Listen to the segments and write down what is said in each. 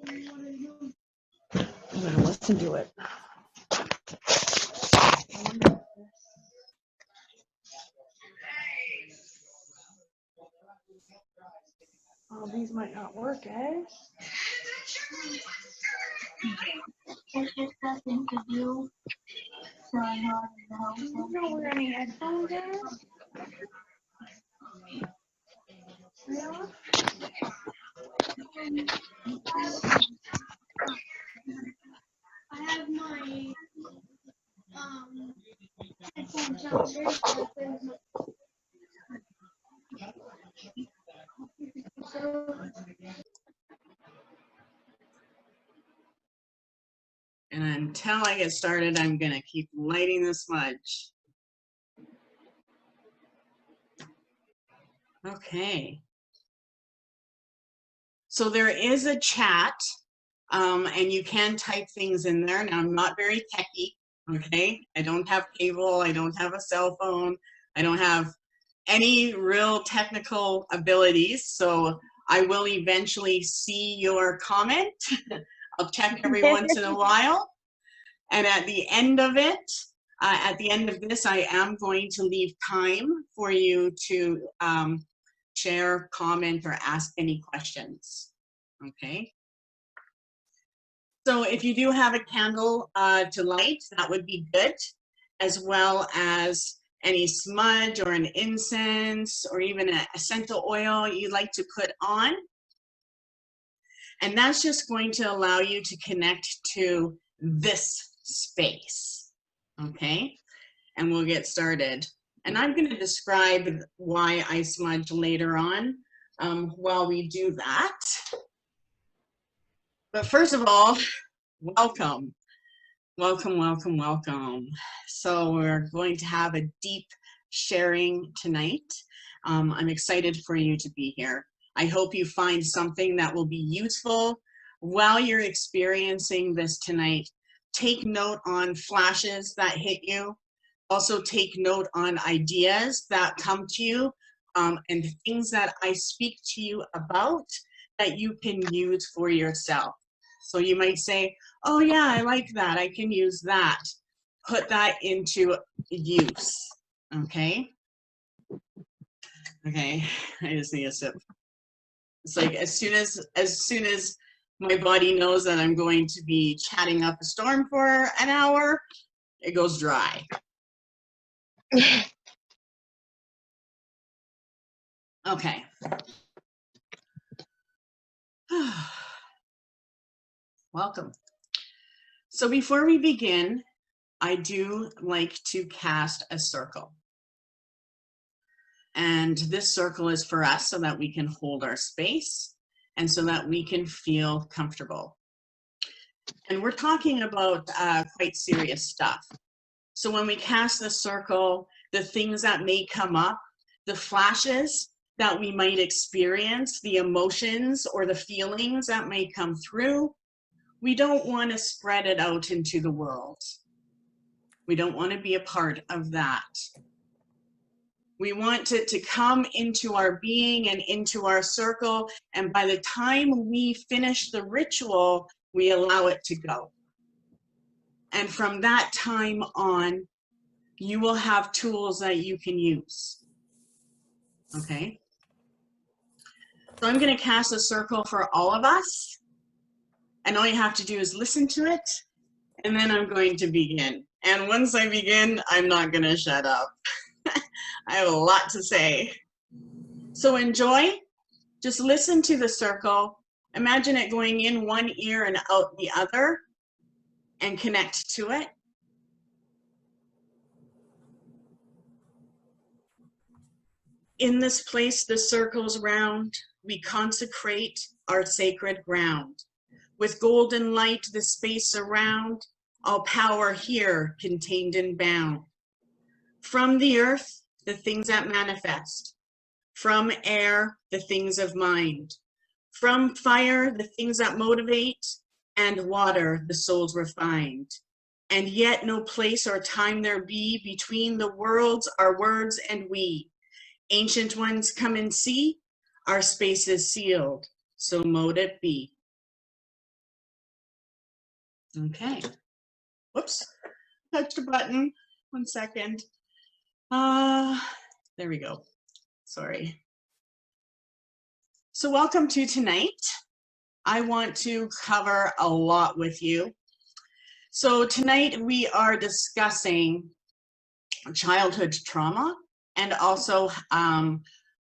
I'm gonna listen to it. Oh, these might not work, eh? It's just that interview. So I know Do you know where any headphones are? Yeah. I have my headphones on. And until I get started, I'm gonna keep lighting the smudge. Okay. So there is a chat, and you can type things in there. Now, I'm not very techie, okay? I don't have cable, I don't have a cell phone, I don't have any real technical abilities, so I will eventually see your comment. I'll check every once in a while. And at the end of it, at the end of this, I am going to leave time for you to share, comment, or ask any questions, okay? So if you do have a candle to light, that would be good, as well as any smudge or an incense or even an essential oil you'd like to put on. And that's just going to allow you to connect to this space, okay? And we'll get started. And I'm going to describe why I smudge later on while we do that. But first of all, welcome. Welcome, welcome, welcome. So we're going to have a deep sharing tonight. I'm excited for you to be here. I hope you find something that will be useful while you're experiencing this tonight. Take note on flashes that hit you. Also take note on ideas that come to you and things that I speak to you about that you can use for yourself. So you might say, oh yeah, I like that, I can use that. Put that into use, okay? Okay, I just need a sip. It's like as soon as my body knows that I'm going to be chatting up a storm for an hour, it goes dry. Okay. Welcome. So before we begin, I do like to cast a circle. And this circle is for us so that we can hold our space and so that we can feel comfortable. And we're talking about quite serious stuff. So when we cast the circle, the things that may come up, the flashes that we might experience, the emotions or the feelings that may come through, we don't want to spread it out into the world. We don't want to be a part of that. We want it to come into our being and into our circle, and by the time we finish the ritual, we allow it to go. And from that time on, you will have tools that you can use. Okay? So I'm going to cast a circle for all of us, and all you have to do is listen to it, and then I'm going to begin. And once I begin, I'm not going to shut up. I have a lot to say. So enjoy. Just listen to the circle. Imagine it going in one ear and out the other, and connect to it. In this place, the circles round, we consecrate our sacred ground. With golden light, the space around, all power here contained and bound. From the earth, the things that manifest. From air, the things of mind. From fire, the things that motivate, and water, the souls refined. And yet no place or time there be between the worlds, our words, and we. Ancient ones come and see, our space is sealed, so mote it be. Okay. Whoops. Touched a button. 1 second. There we go. Sorry. So welcome to tonight. I want to cover a lot with you. So tonight we are discussing childhood trauma and also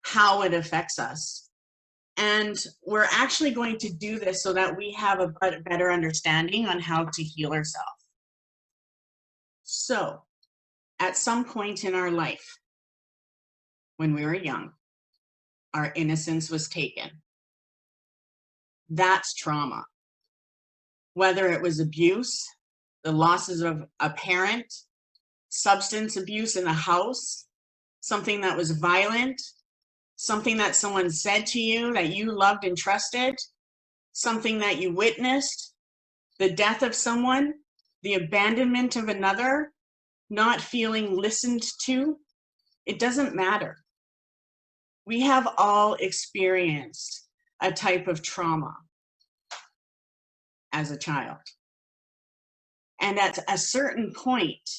how it affects us. And we're actually going to do this so that we have a better understanding on how to heal ourselves. So, at some point in our life, when we were young, our innocence was taken. That's trauma. Whether it was abuse, the losses of a parent, substance abuse in the house, something that was violent, something that someone said to you that you loved and trusted, something that you witnessed, the death of someone, the abandonment of another, not feeling listened to, it doesn't matter. We have all experienced a type of trauma as a child. And at a certain point,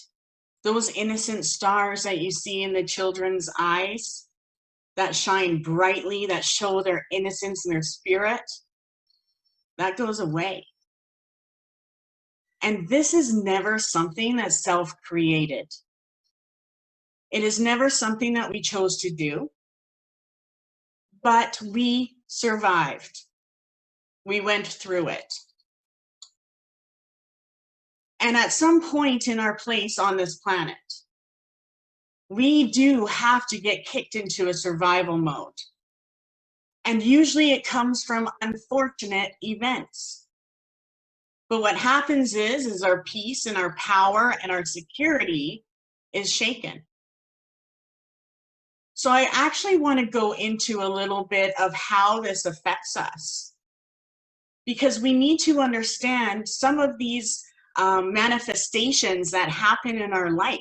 those innocent stars that you see in the children's eyes that shine brightly, that show their innocence and their spirit, that goes away. And this is never something that's self-created. It is never something that we chose to do, but we survived. We went through it. And at some point in our place on this planet, we do have to get kicked into a survival mode. And usually it comes from unfortunate events. But what happens is our peace and our power and our security is shaken. So I actually want to go into a little bit of how this affects us, because we need to understand some of these manifestations that happen in our life.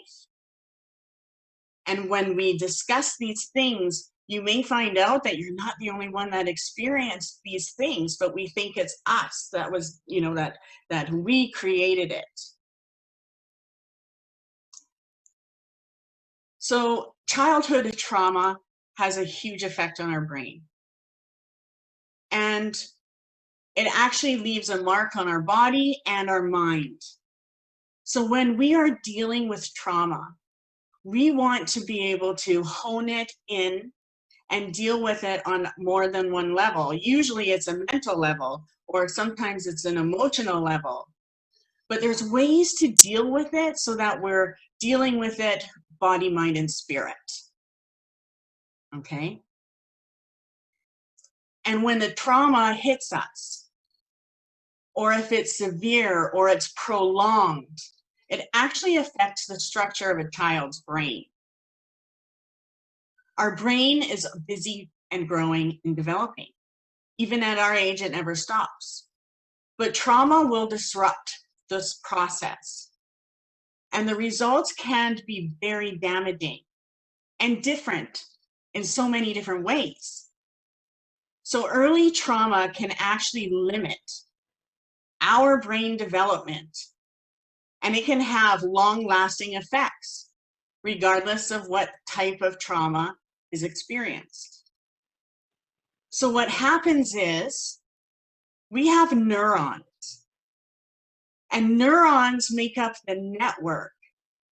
And when we discuss these things, you may find out that you're not the only one that experienced these things, but we think it's us that was, that we created it. So childhood trauma has a huge effect on our brain. And it actually leaves a mark on our body and our mind. So when we are dealing with trauma, we want to be able to hone it in and deal with it on more than one level. Usually it's a mental level, or sometimes it's an emotional level. But there's ways to deal with it so that we're dealing with it body, mind, and spirit. Okay? And when the trauma hits us, or if it's severe or it's prolonged, it actually affects the structure of a child's brain. Our brain is busy and growing and developing. Even at our age, it never stops. But trauma will disrupt this process. And the results can be very damaging and different in so many different ways. So early trauma can actually limit our brain development, and it can have long-lasting effects, regardless of what type of trauma is experienced. So what happens is we have neurons, and neurons make up the network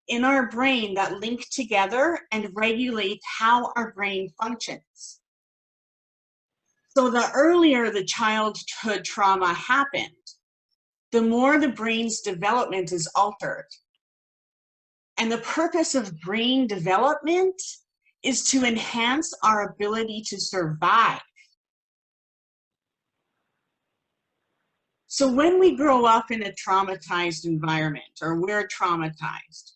in our brain that link together and regulate how our brain functions. So the earlier the childhood trauma happened, the more the brain's development is altered. And the purpose of brain development is to enhance our ability to survive. So when we grow up in a traumatized environment, or we're traumatized,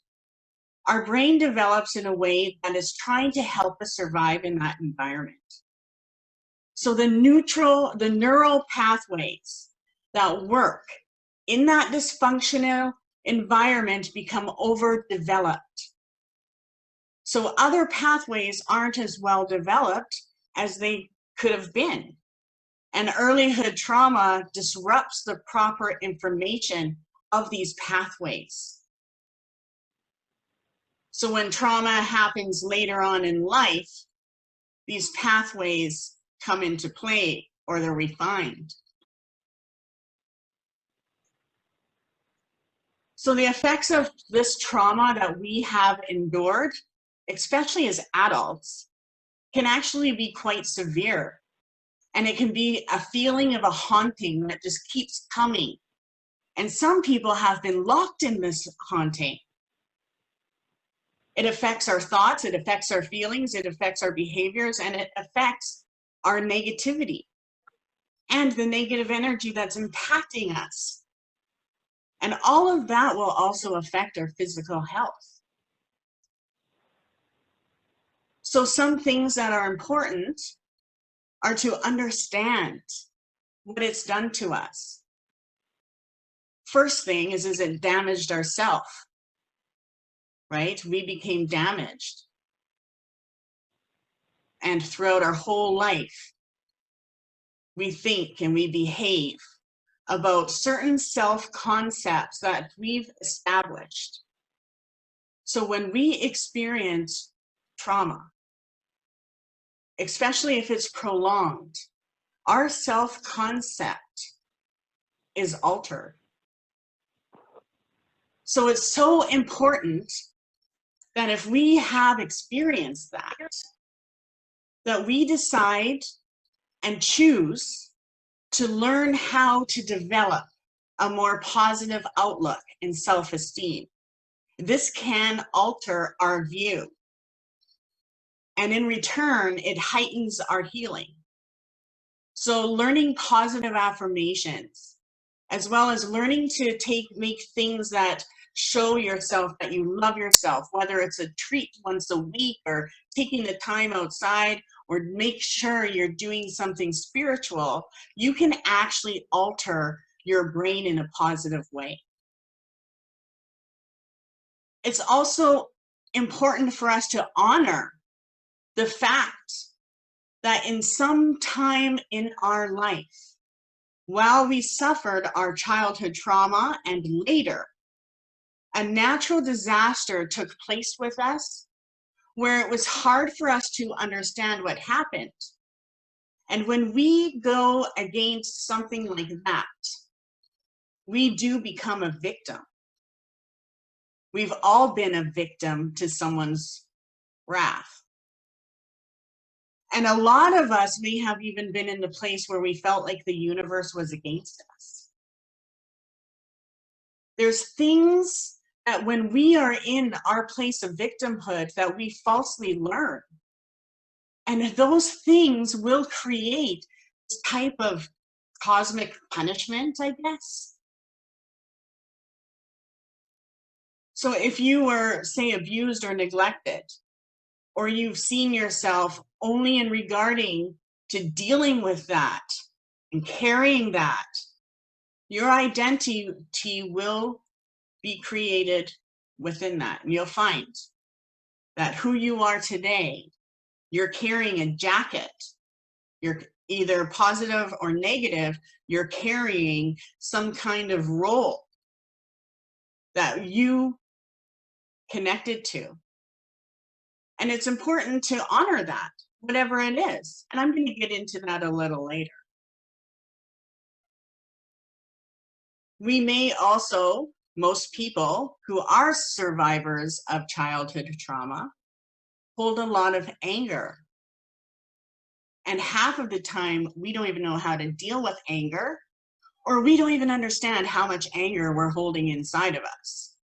our brain develops in a way that is trying to help us survive in that environment. So the neural pathways that work in that dysfunctional environment become overdeveloped. So other pathways aren't as well developed as they could have been. And earlyhood trauma disrupts the proper information of these pathways. So when trauma happens later on in life, these pathways come into play or they're refined. So the effects of this trauma that we have endured, especially as adults, can actually be quite severe. And it can be a feeling of a haunting that just keeps coming. And some people have been locked in this haunting. It affects our thoughts, it affects our feelings, it affects our behaviors, and it affects our negativity and the negative energy that's impacting us. And all of that will also affect our physical health. So some things that are important are to understand what it's done to us. First thing is it damaged ourselves, right? We became damaged. And throughout our whole life, we think and we behave about certain self-concepts that we've established. So when we experience trauma, especially if it's prolonged, our self-concept is altered. So it's so important that if we have experienced that we decide and choose to learn how to develop a more positive outlook and self-esteem. This can alter our view. And in return, it heightens our healing. So learning positive affirmations, as well as learning to make things that show yourself that you love yourself, whether it's a treat once a week or taking the time outside or make sure you're doing something spiritual, you can actually alter your brain in a positive way. It's also important for us to honor the fact that in some time in our life, while we suffered our childhood trauma and later, a natural disaster took place with us where it was hard for us to understand what happened. And when we go against something like that, we do become a victim. We've all been a victim to someone's wrath. And a lot of us may have even been in the place where we felt like the universe was against us. There's things that when we are in our place of victimhood that we falsely learn. And those things will create this type of cosmic punishment, I guess. So if you were, say, abused or neglected, or you've seen yourself only in regarding to dealing with that and carrying that, your identity will be created within that. And you'll find that who you are today, you're carrying a jacket. You're either positive or negative, you're carrying some kind of role that you connected to. And it's important to honor that, whatever it is. And I'm going to get into that a little later. We may also, most people who are survivors of childhood trauma, hold a lot of anger. And half of the time, we don't even know how to deal with anger, or we don't even understand how much anger we're holding inside of us.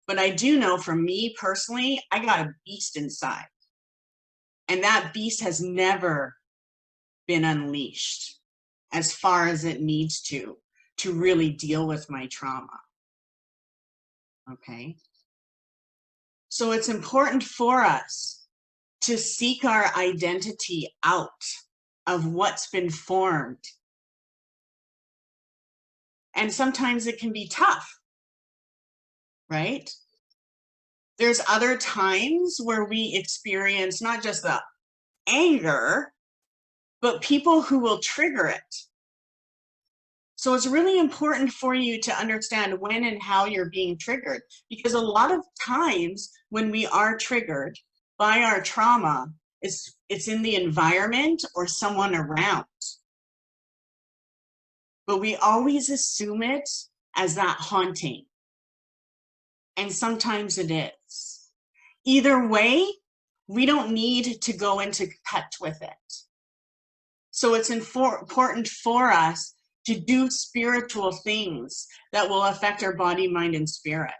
But I do know for me personally, I got a beast inside. And that beast has never been unleashed as far as it needs to really deal with my trauma. Okay? So it's important for us to seek our identity out of what's been formed. And sometimes it can be tough, right? There's other times where we experience not just the anger, but people who will trigger it. So it's really important for you to understand when and how you're being triggered, because a lot of times when we are triggered by our trauma, it's in the environment or someone around. But we always assume it as that haunting. And sometimes it is. Either way, we don't need to go into touch with it. So it's important for us to do spiritual things that will affect our body, mind, and spirit.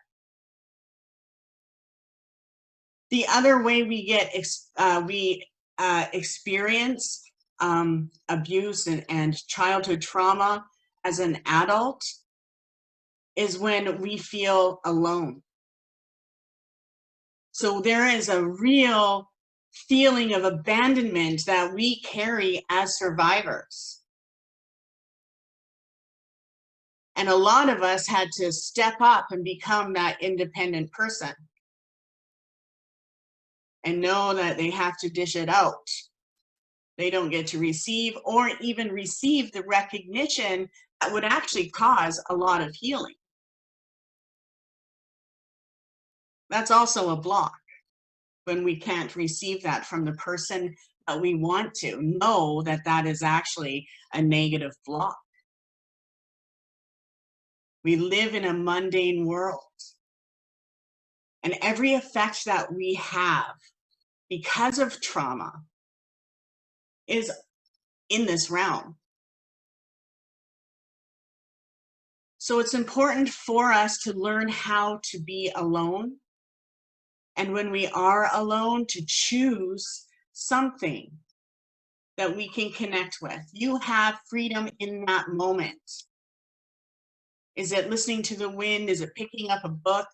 The other way we experience abuse and childhood trauma as an adult is when we feel alone. So there is a real feeling of abandonment that we carry as survivors. And a lot of us had to step up and become that independent person and know that they have to dish it out. They don't get to receive or even receive the recognition that would actually cause a lot of healing. That's also a block when we can't receive that from the person that we want to. Know that that is actually a negative block. We live in a mundane world. And every effect that we have because of trauma is in this realm. So it's important for us to learn how to be alone. And when we are alone, to choose something that we can connect with. You have freedom in that moment. Is it listening to the wind? Is it picking up a book?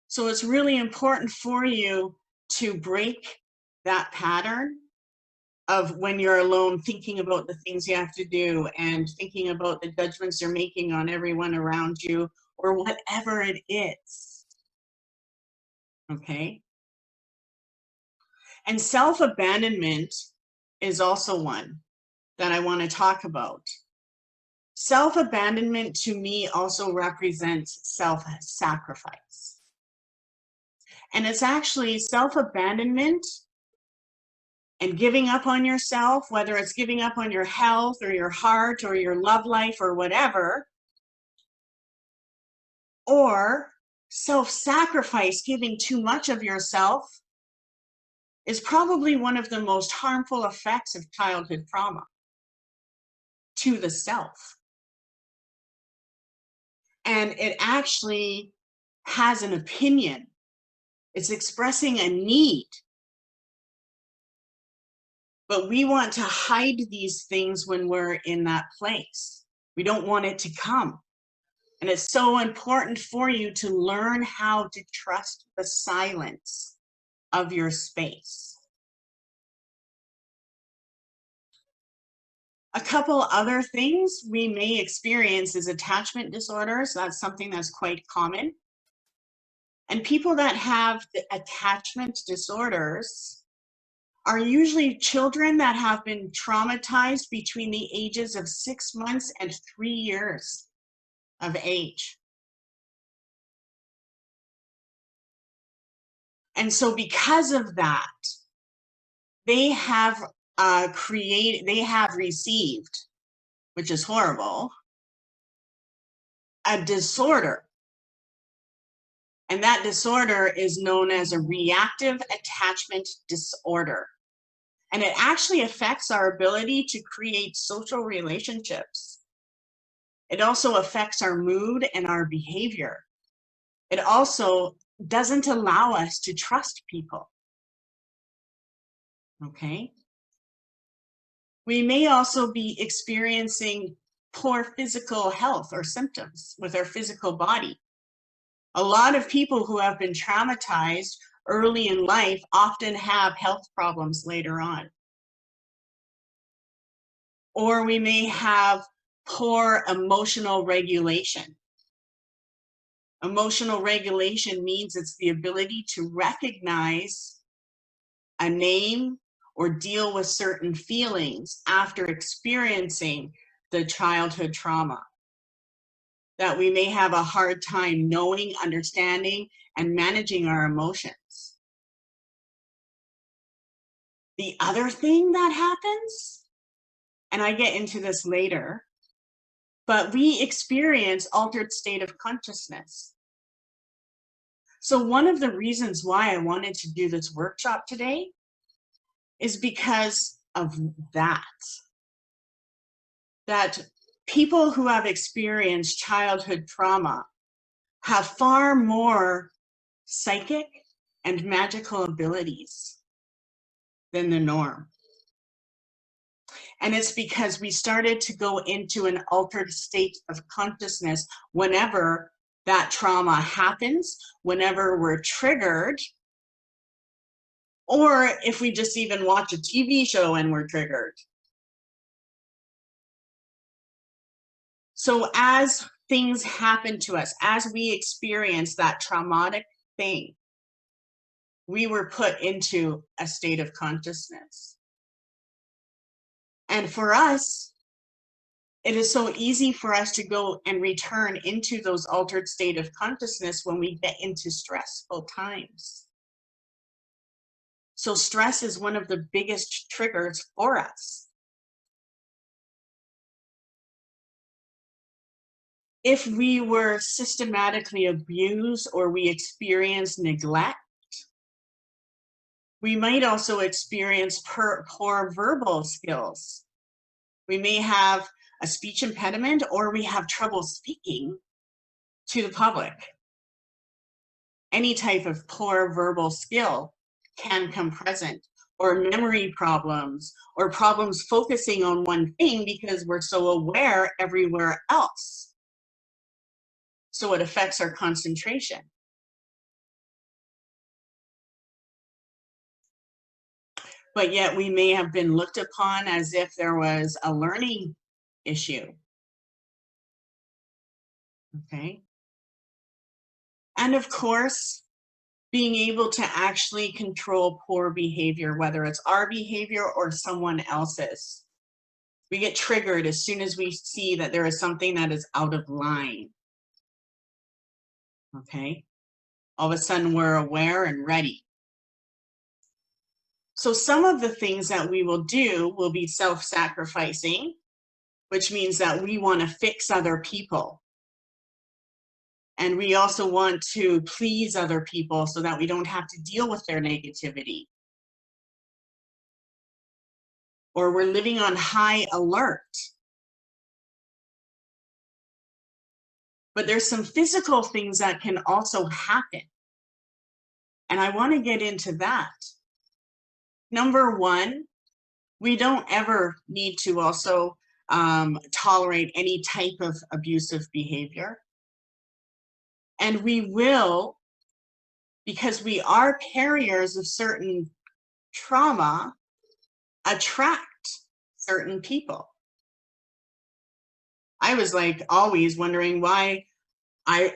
So it's really important for you to break that pattern of when you're alone, thinking about the things you have to do and thinking about the judgments you're making on everyone around you or whatever it is. Okay? And self-abandonment is also one that I want to talk about. Self-abandonment to me also represents self-sacrifice. And it's actually self-abandonment and giving up on yourself, whether it's giving up on your health or your heart or your love life or whatever, or self-sacrifice, giving too much of yourself, is probably one of the most harmful effects of childhood trauma to the self. And it actually has an opinion. It's expressing a need. But we want to hide these things when we're in that place. We don't want it to come. And it's so important for you to learn how to trust the silence of your space. A couple other things we may experience is attachment disorders. That's something that's quite common. And people that have the attachment disorders are usually children that have been traumatized between the ages of 6 months and 3 years of age. And so because of that, they have received, which is horrible, a disorder. And that disorder is known as a reactive attachment disorder. And it actually affects our ability to create social relationships. It also affects our mood and our behavior. It also doesn't allow us to trust people. Okay? We may also be experiencing poor physical health or symptoms with our physical body. A lot of people who have been traumatized early in life often have health problems later on. Or we may have poor emotional regulation. Emotional regulation means it's the ability to recognize a name or deal with certain feelings after experiencing the childhood trauma, that we may have a hard time knowing, understanding, and managing our emotions. The other thing that happens, and I get into this later, but we experience altered state of consciousness. So one of the reasons why I wanted to do this workshop today is because of that people who have experienced childhood trauma have far more psychic and magical abilities than the norm. And it's because we started to go into an altered state of consciousness whenever that trauma happens, whenever we're triggered, or if we just even watch a TV show and we're triggered. So as things happen to us, as we experience that traumatic thing, we were put into a state of consciousness. And for us, it is so easy for us to go and return into those altered state of consciousness when we get into stressful times. So stress is one of the biggest triggers for us. If we were systematically abused or we experienced neglect, we might also experience poor verbal skills. We may have a speech impediment, or we have trouble speaking to the public. Any type of poor verbal skill can come present, or memory problems, or problems focusing on one thing because we're so aware everywhere else. So it affects our concentration. But yet we may have been looked upon as if there was a learning issue. Okay. And of course, being able to actually control poor behavior, whether it's our behavior or someone else's. We get triggered as soon as we see that there is something that is out of line. Okay. All of a sudden we're aware and ready. So some of the things that we will do will be self-sacrificing, which means that we want to fix other people. And we also want to please other people so that we don't have to deal with their negativity. Or we're living on high alert. But there's some physical things that can also happen. And I want to get into that. Number one, we don't ever need to also tolerate any type of abusive behavior. And we will, because we are carriers of certain trauma, attract certain people. I was like always wondering why I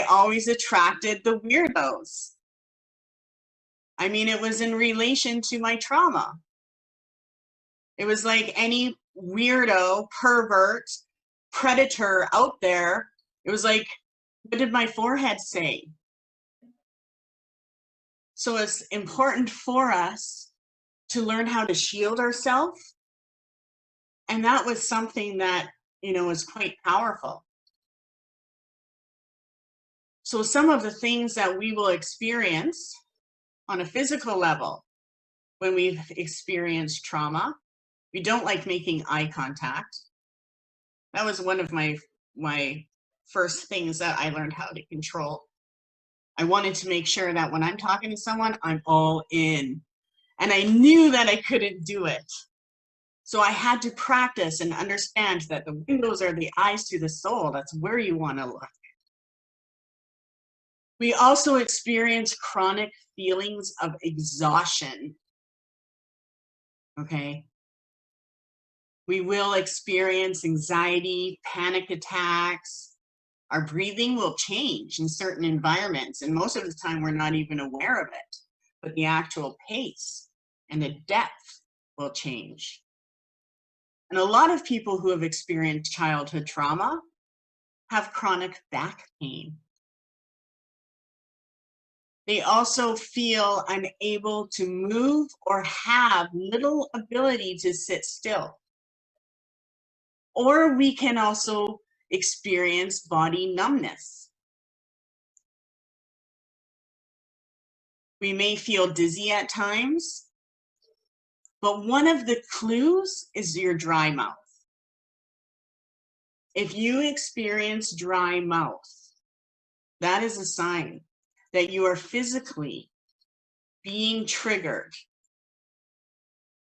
always attracted the weirdos. I mean, it was in relation to my trauma. It was like any weirdo, pervert, predator out there. It was like, what did my forehead say? So it's important for us to learn how to shield ourselves. And that was something that, was quite powerful. So some of the things that we will experience on a physical level when we've experienced trauma, we don't like making eye contact. That was one of my first things that I learned how to control. I wanted to make sure that when I'm talking to someone, I'm all in. And I knew that I couldn't do it. So I had to practice and understand that the windows are the eyes to the soul. That's where you want to look. We also experience chronic feelings of exhaustion. Okay. We will experience anxiety, panic attacks. Our breathing will change in certain environments, and most of the time we're not even aware of it. But the actual pace and the depth will change. And a lot of people who have experienced childhood trauma have chronic back pain. They also feel unable to move or have little ability to sit still. Or we can also experience body numbness. We may feel dizzy at times, but one of the clues is your dry mouth. If you experience dry mouth, that is a sign that you are physically being triggered.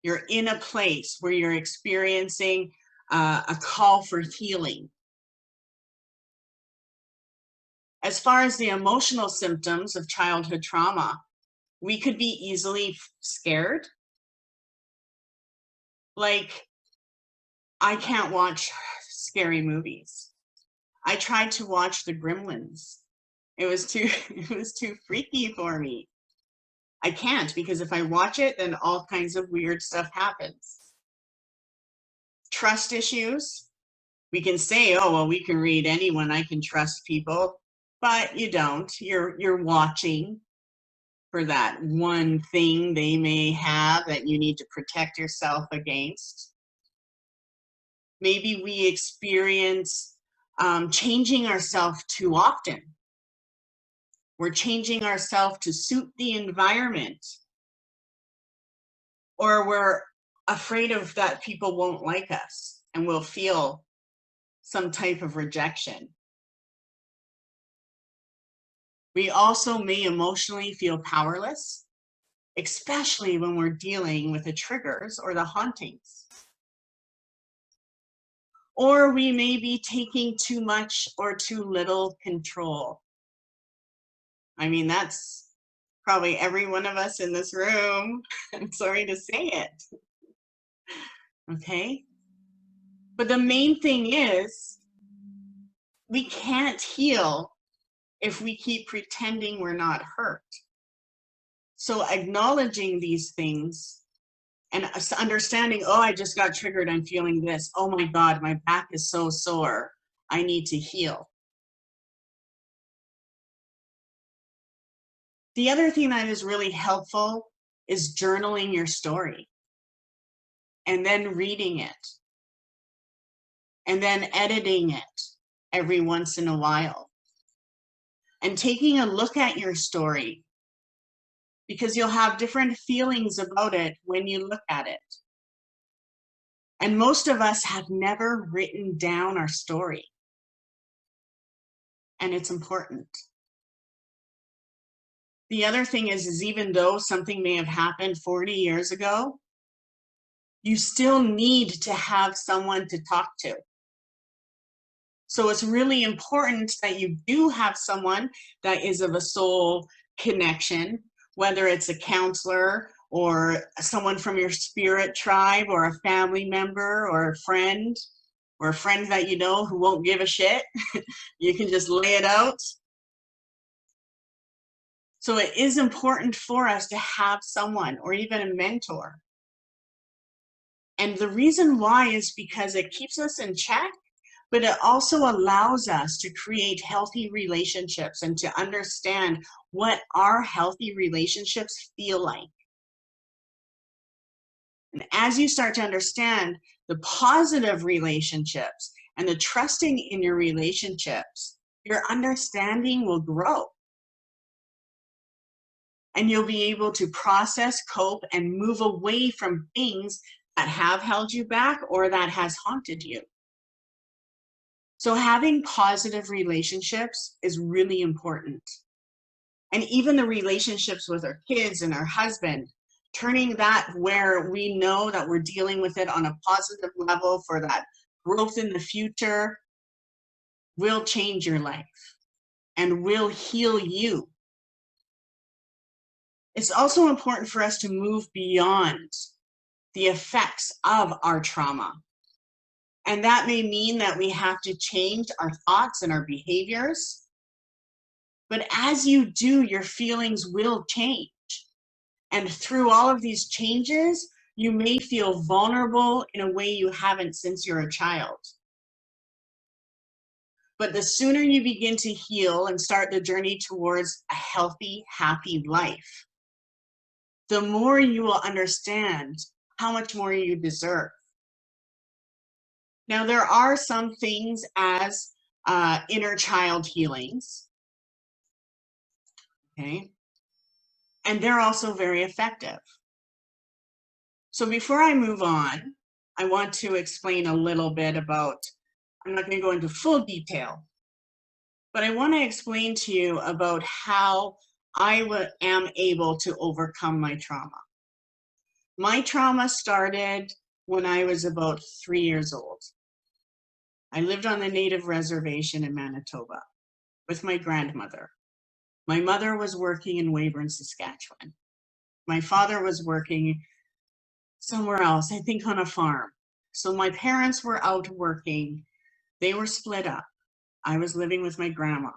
You're in a place where you're experiencing a call for healing. As far as the emotional symptoms of childhood trauma, we could be easily scared. Like, I can't watch scary movies. I tried to watch The Gremlins. It was too freaky for me. I can't, because if I watch it, then all kinds of weird stuff happens. Trust issues. We can say, oh, well, we can read anyone, I can trust people, but you don't. You're watching for that one thing they may have that you need to protect yourself against. Maybe we experience changing ourselves too often. We're changing ourselves to suit the environment. Or we're afraid of that people won't like us and we'll feel some type of rejection. We also may emotionally feel powerless, especially when we're dealing with the triggers or the hauntings. Or we may be taking too much or too little control. I mean, that's probably every one of us in this room. I'm sorry to say it. Okay? But the main thing is, we can't heal if we keep pretending we're not hurt. So acknowledging these things and understanding, oh, I just got triggered, I'm feeling this. Oh my God, my back is so sore. I need to heal. The other thing that is really helpful is journaling your story and then reading it and then editing it every once in a while and taking a look at your story, because you'll have different feelings about it when you look at it. And most of us have never written down our story. And it's important. The other thing is even though something may have happened 40 years ago, you still need to have someone to talk to. So it's really important that you do have someone that is of a soul connection, whether it's a counselor or someone from your spirit tribe or a family member or a friend that you know who won't give a shit. You can just lay it out. So it is important for us to have someone or even a mentor. And the reason why is because it keeps us in check, but it also allows us to create healthy relationships and to understand what our healthy relationships feel like. And as you start to understand the positive relationships and the trusting in your relationships, your understanding will grow. And you'll be able to process, cope, and move away from things that have held you back or that has haunted you. So having positive relationships is really important. And even the relationships with our kids and our husband, turning that where we know that we're dealing with it on a positive level for that growth in the future will change your life and will heal you. It's also important for us to move beyond the effects of our trauma. And that may mean that we have to change our thoughts and our behaviors. But as you do, your feelings will change. And through all of these changes, you may feel vulnerable in a way you haven't since you're a child. But the sooner you begin to heal and start the journey towards a healthy, happy life, the more you will understand how much more you deserve. Now, there are some things as inner child healings, okay? And they're also very effective. So before I move on, I want to explain a little bit about, I'm not going to go into full detail, but I want to explain to you about how I am able to overcome my trauma. My trauma started when I was about 3 years old. I lived on the native reservation in Manitoba with my grandmother. My mother was working in Weyburn, Saskatchewan. My father was working somewhere else, I think on a farm. So my parents were out working. They were split up. I was living with my grandma.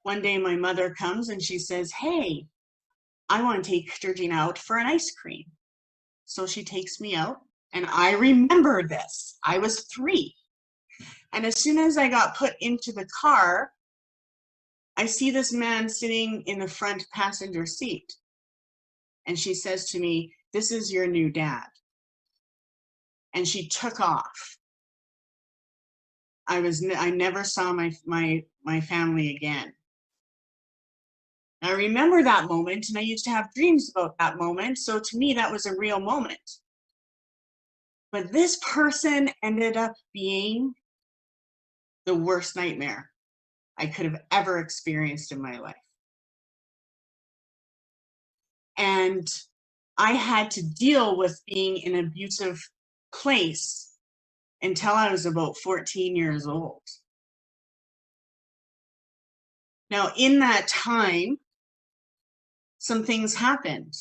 One day my mother comes and she says, "Hey, I want to take Georgina out for an ice cream." So she takes me out, and I remember this. I was 3. And as soon as I got put into the car, I see this man sitting in the front passenger seat. And she says to me, "This is your new dad." And she took off. I never saw my family again. I remember that moment, and I used to have dreams about that moment. So to me, that was a real moment. But this person ended up being the worst nightmare I could have ever experienced in my life. And I had to deal with being in an abusive place until I was about 14 years old. Now, in that time, some things happened.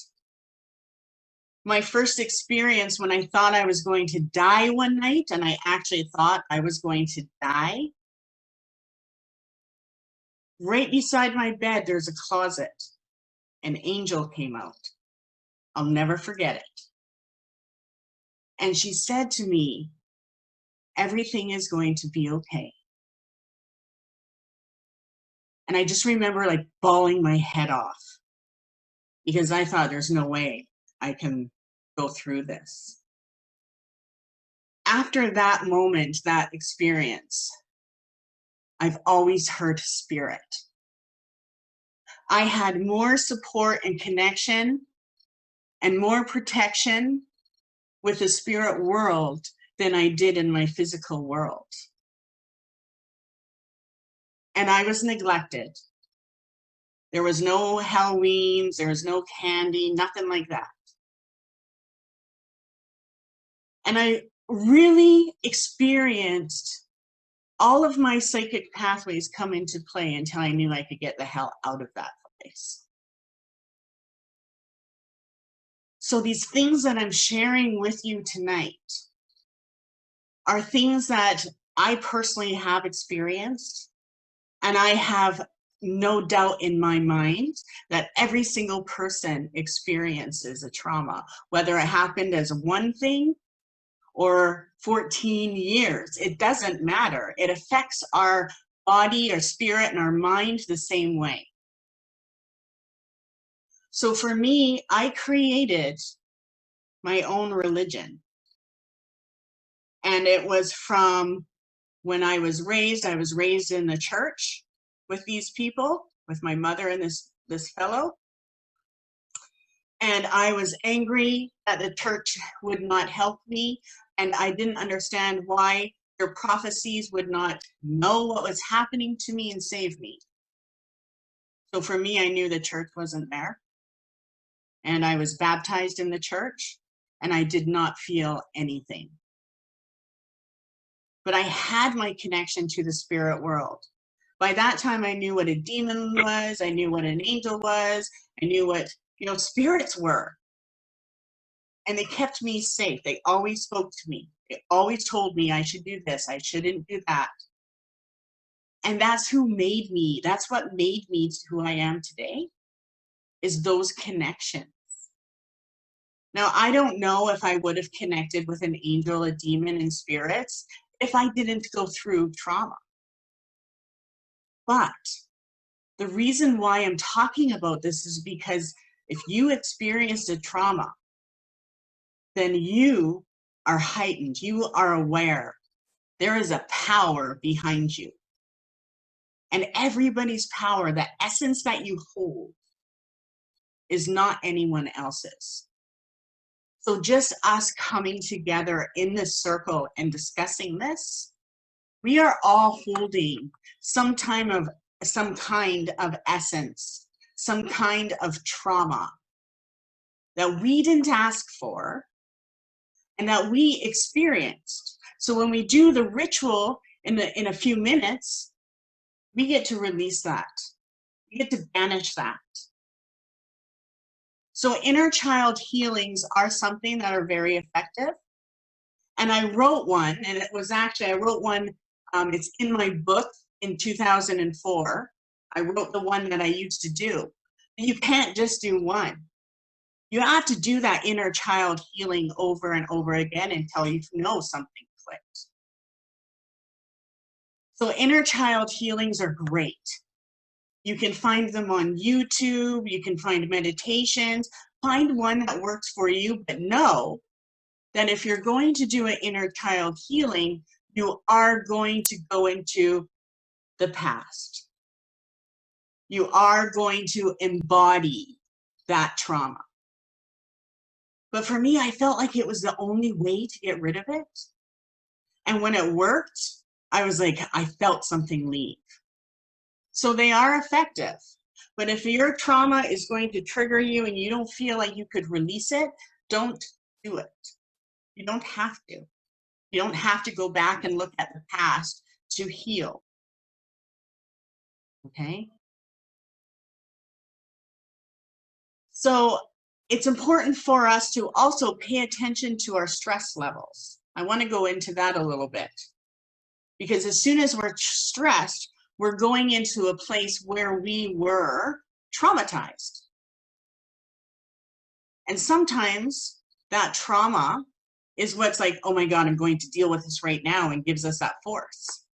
My first experience when I thought I was going to die one night, and I actually thought I was going to die, right beside my bed, there's a closet. An angel came out. I'll never forget it. And she said to me, "Everything is going to be okay." And I just remember like bawling my head off because I thought there's no way I can go through this. After that moment, that experience, I've always heard spirit. I had more support and connection and more protection with the spirit world than I did in my physical world. And I was neglected. There was no Halloweens, there was no candy, nothing like that. And I really experienced all of my psychic pathways come into play until I knew I could get the hell out of that place. So these things that I'm sharing with you tonight are things that I personally have experienced, and I have no doubt in my mind that every single person experiences a trauma, whether it happened as one thing or 14 years. It doesn't matter. It affects our body, our spirit, and our mind the same way. So for me, I created my own religion. And it was from when I was raised in the church with these people, with my mother and this fellow. And I was angry that the church would not help me. And I didn't understand why their prophecies would not know what was happening to me and save me. So for me, I knew the church wasn't there. And I was baptized in the church, and I did not feel anything. But I had my connection to the spirit world. By that time, I knew what a demon was. I knew what an angel was. I knew what, spirits were. And they kept me safe. They always spoke to me. They always told me I should do this. I shouldn't do that. And that's who made me. That's what made me who I am today, is those connections. Now, I don't know if I would have connected with an angel, a demon, and spirits if I didn't go through trauma. But the reason why I'm talking about this is because if you experienced a trauma, then you are heightened, you are aware. There is a power behind you. And everybody's power, the essence that you hold, is not anyone else's. So just us coming together in this circle and discussing this, we are all holding some kind of essence, some kind of trauma that we didn't ask for and that we experienced. So when we do the ritual in a few minutes, we get to release that. We get to banish that. So inner child healings are something that are very effective. And I wrote one, and it was actually, I wrote one, it's in my book in 2004. I wrote the one that I used to do. You can't just do one. You have to do that inner child healing over and over again until you know something clicked. So inner child healings are great. You can find them on YouTube, you can find meditations, find one that works for you, but know that if you're going to do an inner child healing, you are going to go into the past. You are going to embody that trauma. But for me, I felt like it was the only way to get rid of it. And when it worked, I was like, I felt something leave. So they are effective. But if your trauma is going to trigger you and you don't feel like you could release it, don't do it. You don't have to. You don't have to go back and look at the past to heal. Okay? So it's important for us to also pay attention to our stress levels. I want to go into that a little bit. Because as soon as we're stressed, we're going into a place where we were traumatized. And sometimes that trauma is what's like, oh my God, I'm going to deal with this right now, and gives us that force.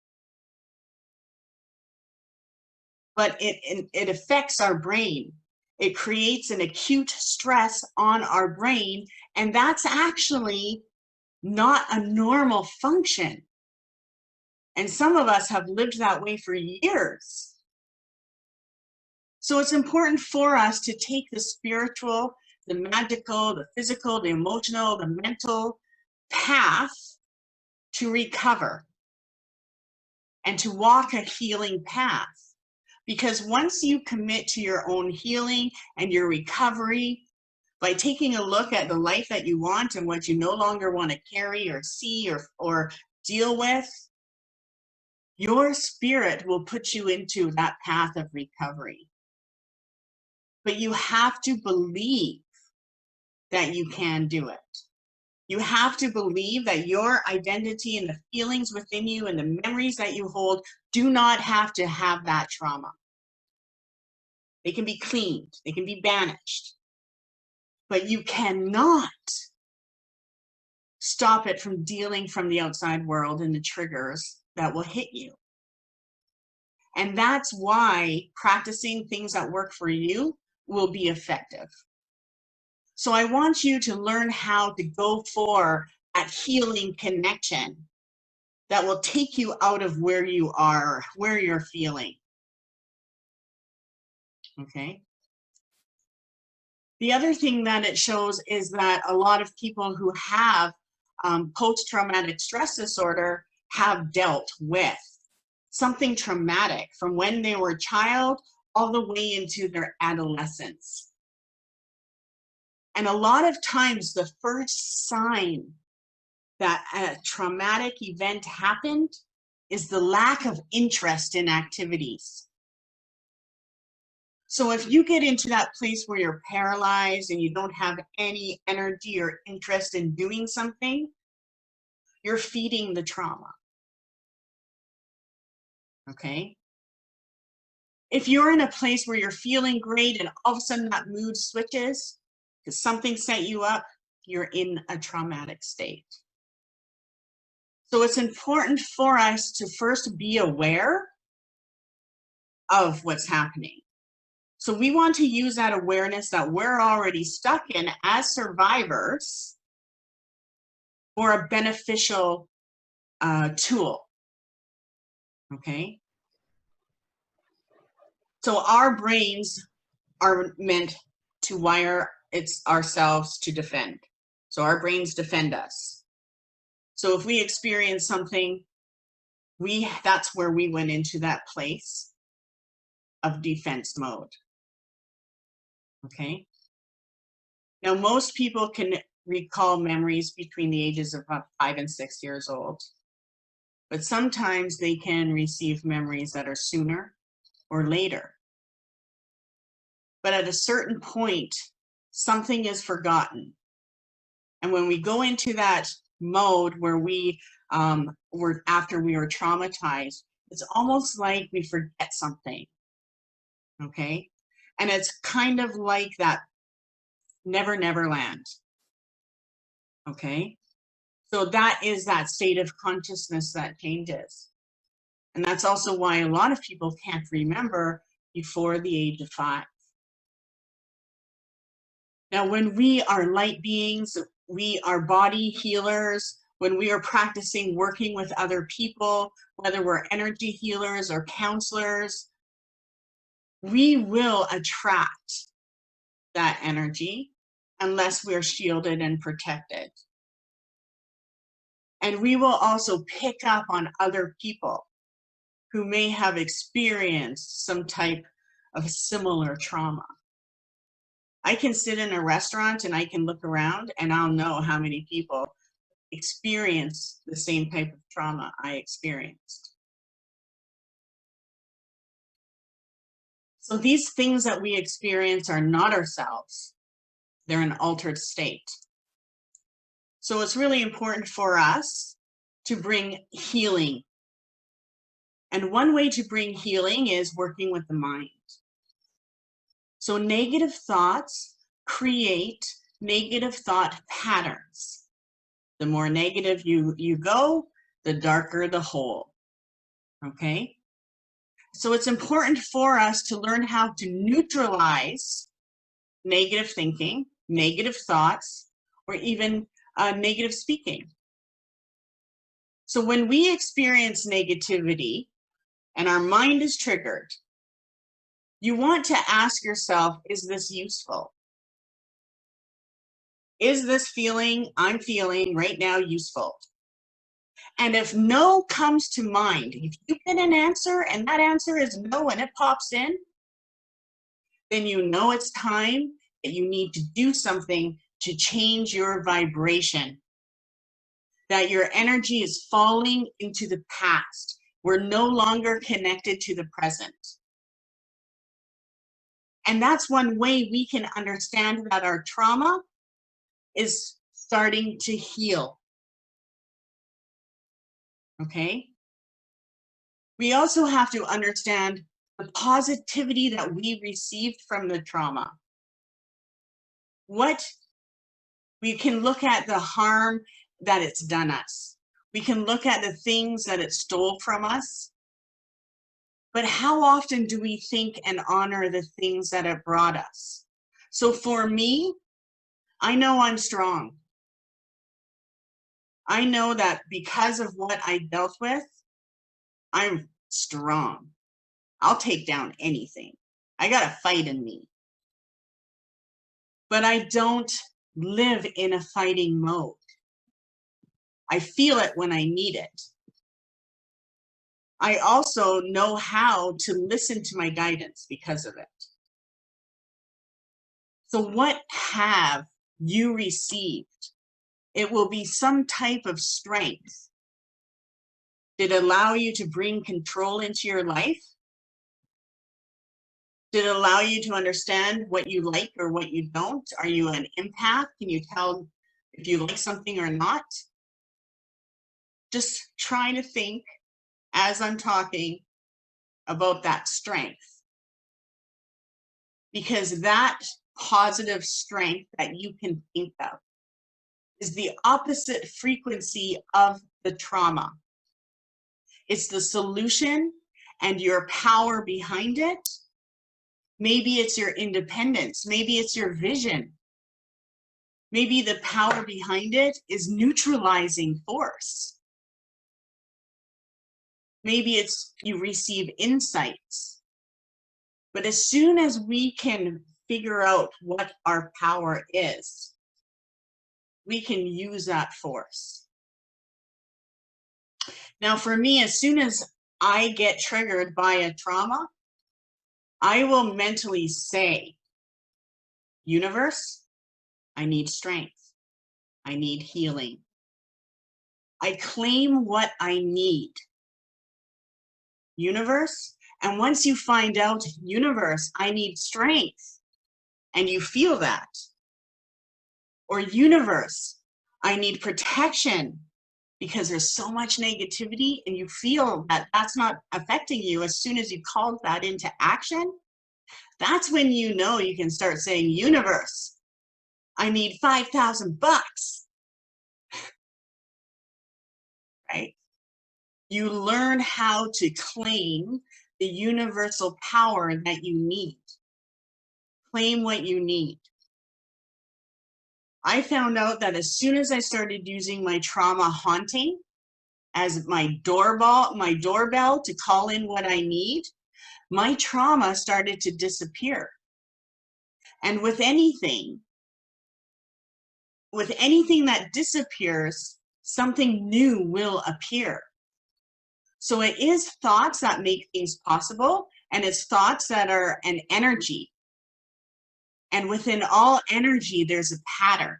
But it affects our brain. It creates an acute stress on our brain, and that's actually not a normal function. And some of us have lived that way for years. So it's important for us to take the spiritual, the magical, the physical, the emotional, the mental path to recover and to walk a healing path. Because once you commit to your own healing and your recovery, by taking a look at the life that you want and what you no longer want to carry or see or deal with, your spirit will put you into that path of recovery. But you have to believe that you can do it. You have to believe that your identity and the feelings within you and the memories that you hold do not have to have that trauma. They can be cleaned, they can be banished. But you cannot stop it from dealing from the outside world and the triggers that will hit you. And that's why practicing things that work for you will be effective. So I want you to learn how to go for that healing connection that will take you out of where you are, where you're feeling. Okay. The other thing that it shows is that a lot of people who have post-traumatic stress disorder have dealt with something traumatic from when they were a child all the way into their adolescence. And a lot of times the first sign that a traumatic event happened is the lack of interest in activities. So if you get into that place where you're paralyzed and you don't have any energy or interest in doing something, you're feeding the trauma. Okay? If you're in a place where you're feeling great and all of a sudden that mood switches because something set you up, you're in a traumatic state. So it's important for us to first be aware of what's happening. So we want to use that awareness that we're already stuck in as survivors for a beneficial tool. Okay? So our brains are meant to wire ourselves to defend. So our brains defend us. So if we experience something, that's where we went into that place of defense mode. Okay? Now, most people can recall memories between the ages of about 5 and 6 years old, but sometimes they can receive memories that are sooner or later. But at a certain point, something is forgotten. And when we go into that mode where after we were traumatized, it's almost like we forget something. Okay? And it's kind of like that Never Never Land. Okay? So that is that state of consciousness that changes. And that's also why a lot of people can't remember before the age of 5. Now, when we are light beings, we are body healers, when we are practicing working with other people, whether we're energy healers or counselors, we will attract that energy unless we're shielded and protected. And we will also pick up on other people who may have experienced some type of similar trauma. I can sit in a restaurant and I can look around and I'll know how many people experience the same type of trauma I experienced. So these things that we experience are not ourselves. They're an altered state. So it's really important for us to bring healing. And one way to bring healing is working with the mind. So negative thoughts create negative thought patterns. The more negative you go, the darker the hole. Okay? So it's important for us to learn how to neutralize negative thinking, negative thoughts, or even negative speaking. So when we experience negativity and our mind is triggered, you want to ask yourself, is this useful? Is this feeling I'm feeling right now useful? And if no comes to mind, if you get an answer and that answer is no and it pops in, then you know it's time that you need to do something to change your vibration. That your energy is falling into the past. We're no longer connected to the present. And that's one way we can understand that our trauma is starting to heal. Okay? We also have to understand the positivity that we received from the trauma. We can look at the harm that it's done us. We can look at the things that it stole from us. But how often do we think and honor the things that it brought us? So for me, I know I'm strong. I know that because of what I dealt with, I'm strong. I'll take down anything. I got a fight in me. But I don't live in a fighting mode. I feel it when I need it. I also know how to listen to my guidance because of it. So what have you received? It will be some type of strength. Did it allow you to bring control into your life? Did it allow you to understand what you like or what you don't? Are you an empath? Can you tell if you like something or not? Just trying to think as I'm talking about that strength. Because that positive strength that you can think of is the opposite frequency of the trauma. It's the solution and your power behind it. Maybe it's your independence. Maybe it's your vision. Maybe the power behind it is neutralizing force. Maybe it's you receive insights. But as soon as we can figure out what our power is, we can use that force. Now, for me, as soon as I get triggered by a trauma, I will mentally say, universe, I need strength. I need healing. I claim what I need. Universe, and once you find out, universe, I need strength, and you feel that, or universe, I need protection because there's so much negativity and you feel that that's not affecting you, as soon as you called that into action, that's when you know you can start saying, universe, I need $5,000, right? You learn how to claim the universal power that you need. Claim what you need. I found out that as soon as I started using my trauma haunting as my doorbell to call in what I need, my trauma started to disappear. And with anything that disappears, something new will appear. So it is thoughts that make things possible, and it's thoughts that are an energy. And within all energy, there's a pattern.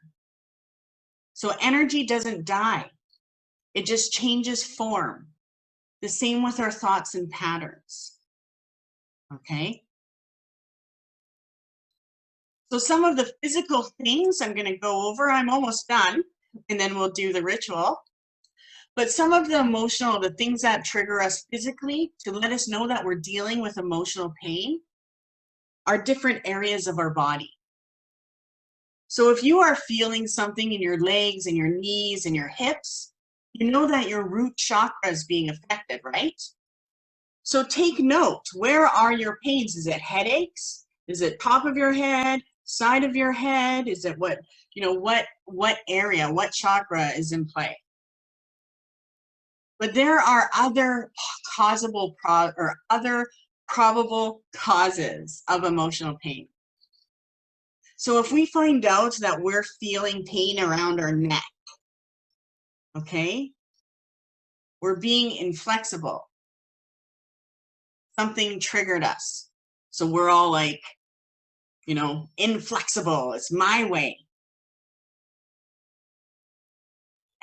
So energy doesn't die. It just changes form. The same with our thoughts and patterns. Okay? So some of the physical things I'm going to go over, I'm almost done, and then we'll do the ritual. But some of the emotional, the things that trigger us physically to let us know that we're dealing with emotional pain are different areas of our body. So if you are feeling something in your legs and your knees and your hips, you know that your root chakra is being affected, right? So take note, where are your pains? Is it headaches? Is it top of your head, side of your head? Is it what area, what chakra is in play? But there are other other probable causes of emotional pain. So if we find out that we're feeling pain around our neck, okay, we're being inflexible. Something triggered us. So we're all like, inflexible. It's my way.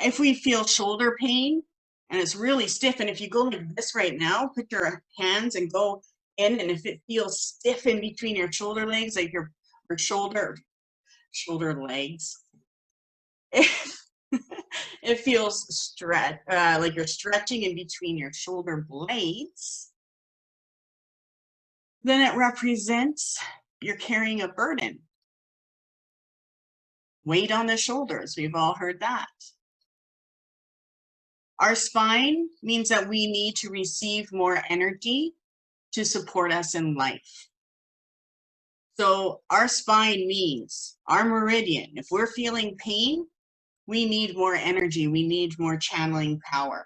If we feel shoulder pain and it's really stiff, and if you go like this right now, put your hands and go in, and if it feels stiff in between your shoulder legs, like your shoulder legs, it feels like you're stretching in between your shoulder blades, then it represents you're carrying a burden. Weight on the shoulders, we've all heard that. Our spine means that we need to receive more energy to support us in life. So our spine means our meridian. If we're feeling pain, we need more energy. We need more channeling power.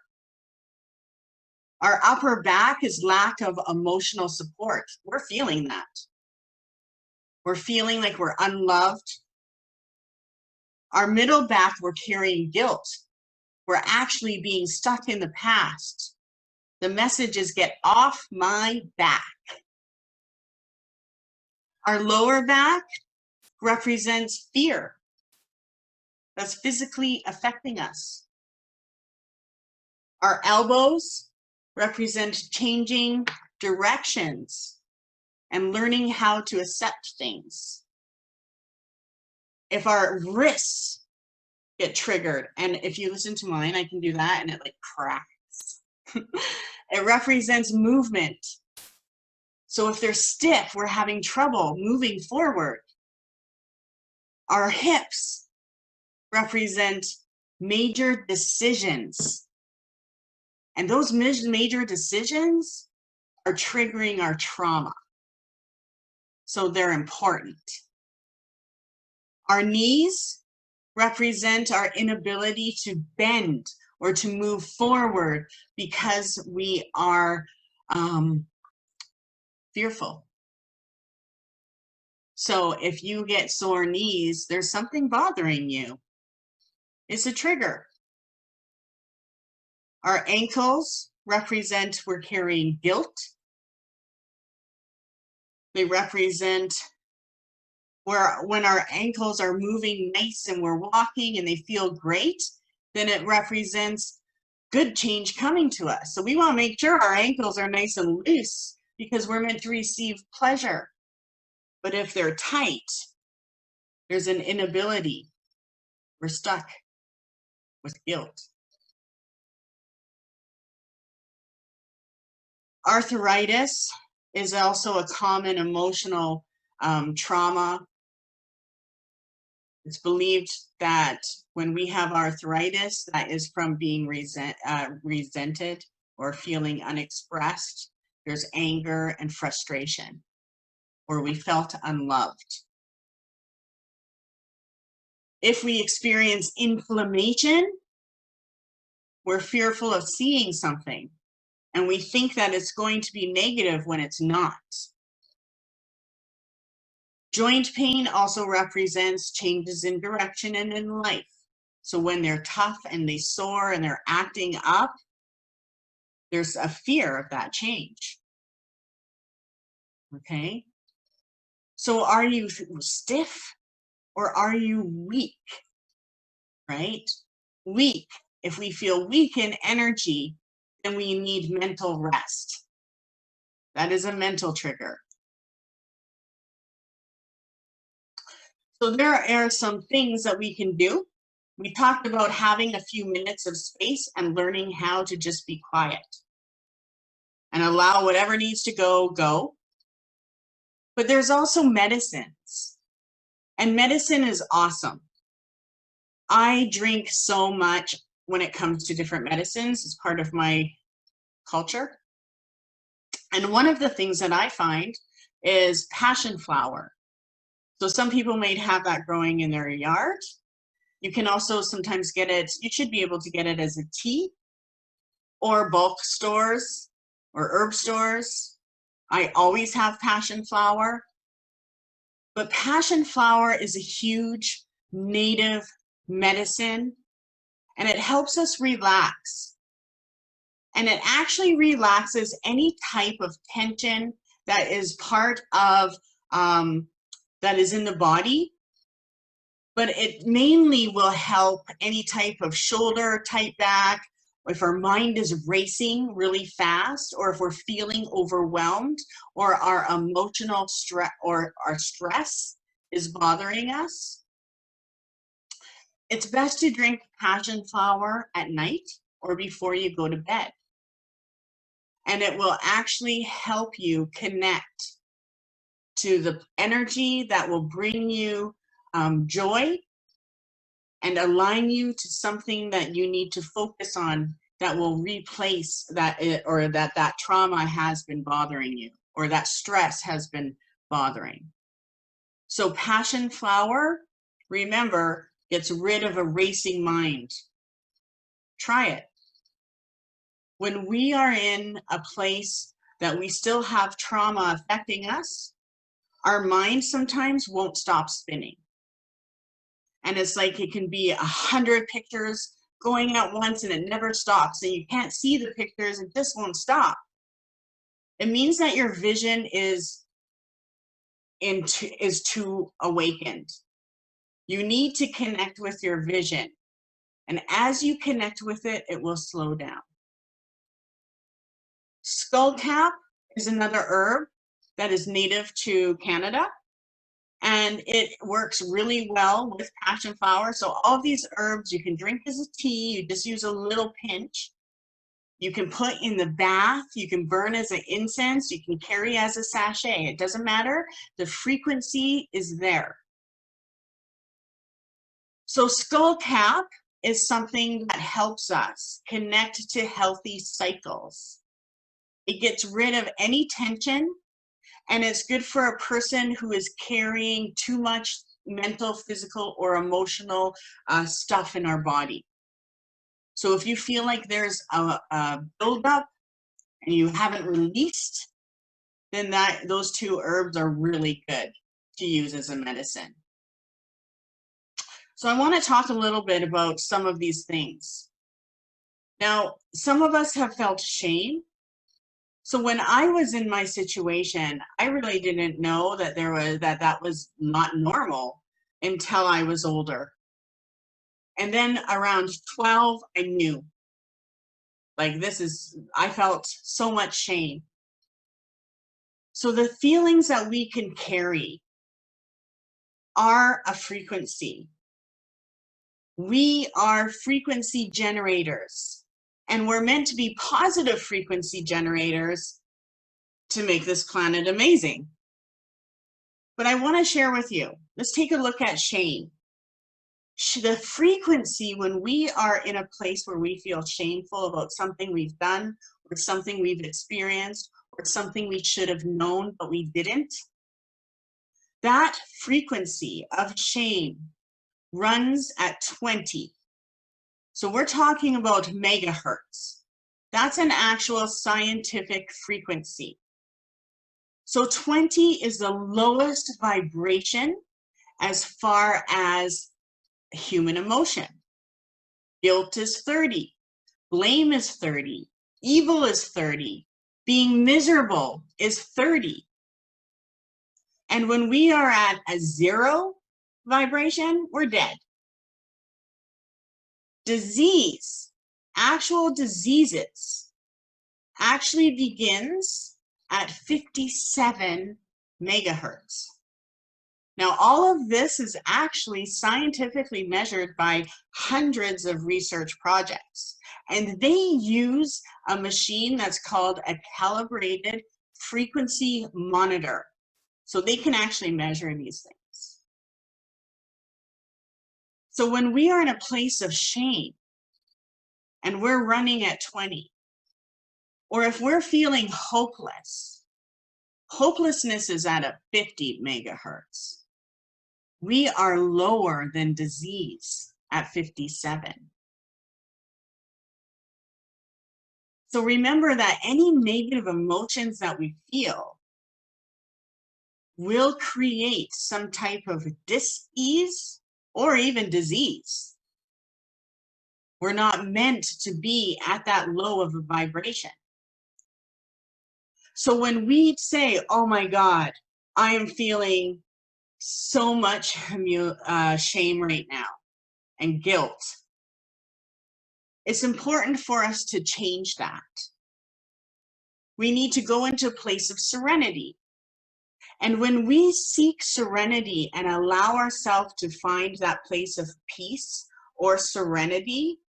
Our upper back is lack of emotional support. We're feeling that. We're feeling like we're unloved. Our middle back, we're carrying guilt. We're actually being stuck in the past. The message is, get off my back. Our lower back represents fear that's physically affecting us. Our elbows represent changing directions and learning how to accept things. If our wrists get triggered, and if you listen to mine, I can do that and it like cracks. It represents movement. So if they're stiff, we're having trouble moving forward. Our hips represent major decisions. And those major decisions are triggering our trauma. So they're important. Our knees represent our inability to bend or to move forward because we are fearful. So if you get sore knees, there's something bothering you. It's a trigger. Our ankles represent we're carrying guilt. They represent when our ankles are moving nice and we're walking and they feel great, then it represents good change coming to us. So we want to make sure our ankles are nice and loose because we're meant to receive pleasure. But if they're tight, there's an inability. We're stuck with guilt. Arthritis is also a common emotional trauma. It's believed that when we have arthritis, that is from being resented or feeling unexpressed. There's anger and frustration, or we felt unloved. If we experience inflammation, we're fearful of seeing something, and we think that it's going to be negative when it's not. Joint pain also represents changes in direction and in life. So when they're tough and they sore and they're acting up, there's a fear of that change. Okay? So are you stiff or are you weak? Right? Weak. If we feel weak in energy, then we need mental rest. That is a mental trigger. So there are some things that we can do. We talked about having a few minutes of space and learning how to just be quiet and allow whatever needs to go, go. But there's also medicines, and medicine is awesome. I drink so much when it comes to different medicines. It's part of my culture. And one of the things that I find is passion flower. So some people may have that growing in their yard. You can also sometimes get it, you should be able to get it as a tea or bulk stores or herb stores. I always have passion flower. But passion flower is a huge native medicine, and it helps us relax. And it actually relaxes any type of tension that is part of, that is in the body. But it mainly will help any type of shoulder, tight back, if our mind is racing really fast, or if we're feeling overwhelmed, or our emotional stress or our stress is bothering us. It's best to drink passion flower at night or before you go to bed. And it will actually help you connect to the energy that will bring you joy and align you to something that you need to focus on that will replace that, or that trauma has been bothering you, or that stress has been bothering. So passion flower, remember, gets rid of a racing mind. Try it. When we are in a place that we still have trauma affecting us, our mind sometimes won't stop spinning. And it's like it can be 100 pictures going at once and it never stops. And you can't see the pictures, it just won't stop. It means that your vision is too awakened. You need to connect with your vision. And as you connect with it, it will slow down. Skullcap is another herb that is native to Canada. And it works really well with passion flower. So all of these herbs you can drink as a tea. You just use a little pinch. You can put in the bath. You can burn as an incense. You can carry as a sachet. It doesn't matter. The frequency is there. So skull cap is something that helps us connect to healthy cycles. It gets rid of any tension, and it's good for a person who is carrying too much mental, physical, or emotional stuff in our body. So if you feel like there's a buildup and you haven't released, then those two herbs are really good to use as a medicine. So I want to talk a little bit about some of these things. Now, some of us have felt shame. So when I was in my situation, I really didn't know that that was not normal until I was older. And then around 12, I knew. Like I felt so much shame. So the feelings that we can carry are a frequency. We are frequency generators, and we're meant to be positive frequency generators to make this planet amazing. But I want to share with you, let's take a look at shame. The frequency when we are in a place where we feel shameful about something we've done or something we've experienced or something we should have known but we didn't, that frequency of shame runs at 20. So we're talking about megahertz. That's an actual scientific frequency. So 20 is the lowest vibration as far as human emotion. Guilt is 30, blame is 30, evil is 30, being miserable is 30. And when we are at a 0 vibration, we're dead. Disease, actual diseases, actually begins at 57 megahertz. Now, all of this is actually scientifically measured by hundreds of research projects, and they use a machine that's called a calibrated frequency monitor. So they can actually measure these things. So when we are in a place of shame and we're running at 20, or if we're feeling hopeless, hopelessness is at a 50 megahertz. We are lower than disease at 57. So remember that any negative emotions that we feel will create some type of dis-ease or even disease. We're not meant to be at that low of a vibration. So when we say, oh my God, I am feeling so much shame right now and guilt, it's important for us to change that. We need to go into a place of serenity. And when we seek serenity and allow ourselves to find that place of peace or serenity,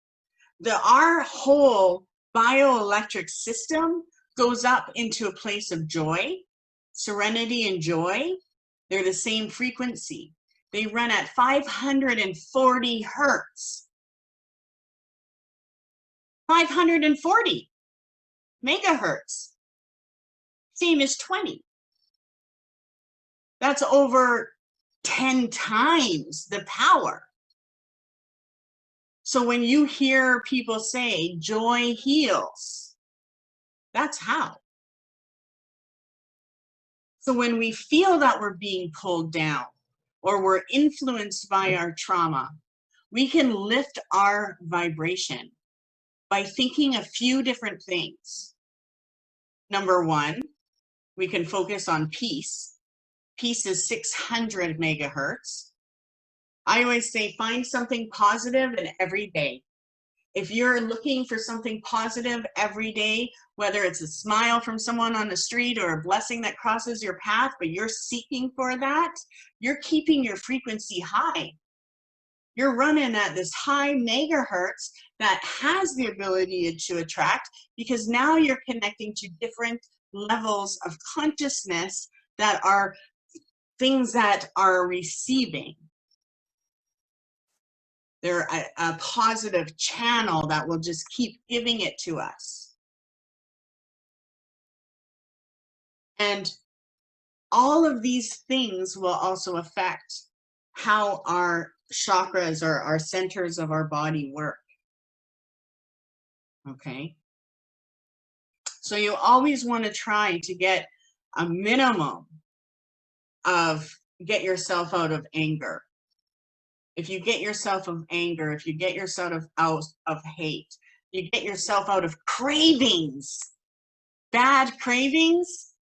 our whole bioelectric system goes up into a place of joy. Serenity and joy, they're the same frequency. They run at 540 hertz. 540 megahertz. Same as 20. That's over 10 times the power. So when you hear people say joy heals, that's how. So when we feel that we're being pulled down or we're influenced by our trauma, we can lift our vibration by thinking a few different things. Number one, we can focus on peace. Peace is 600 megahertz. I always say find something positive in every day. If you're looking for something positive every day, whether it's a smile from someone on the street or a blessing that crosses your path, but you're seeking for that, you're keeping your frequency high. You're running at this high megahertz that has the ability to attract, because now you're connecting to different levels of consciousness that are things that are receiving. They're a positive channel that will just keep giving it to us. And all of these things will also affect how our chakras or our centers of our body work. Okay? So you always want to try to get a minimum of get yourself out of anger. If you get yourself of anger, if you get yourself out of hate, you get yourself out of cravings, bad cravings,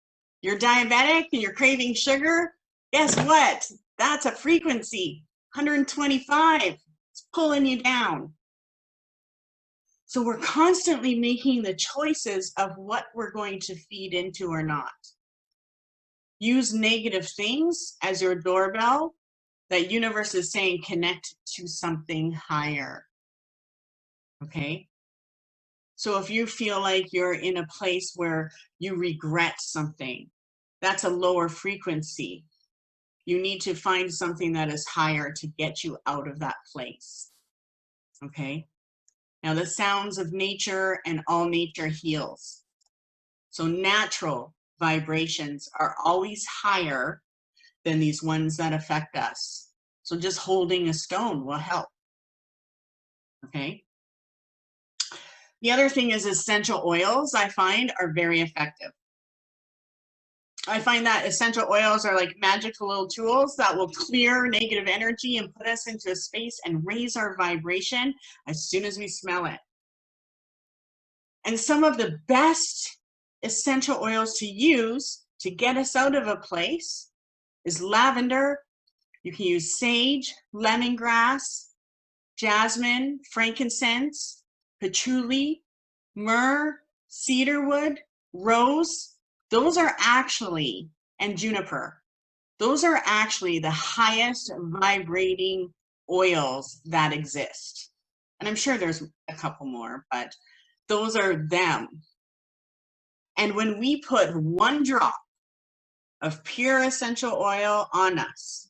you're diabetic and you're craving sugar, guess what? That's a frequency, 125. It's pulling you down. So we're constantly making the choices of what we're going to feed into or not. Use negative things as your doorbell. That universe is saying connect to something higher. Okay? So if you feel like you're in a place where you regret something, that's a lower frequency. You need to find something that is higher to get you out of that place. Okay? Now the sounds of nature and all nature heals. So natural vibrations are always higher than these ones that affect us. So just holding a stone will help. Okay? The other thing is essential oils, I find, are very effective. I find that essential oils are like magical little tools that will clear negative energy and put us into a space and raise our vibration as soon as we smell it. And some of the best essential oils to use to get us out of a place is lavender. You can use sage, lemongrass, jasmine, frankincense, patchouli, myrrh, cedarwood, rose. Those are actually, and juniper. Those are actually the highest vibrating oils that exist. And I'm sure there's a couple more, but those are them. And when we put 1 drop of pure essential oil on us,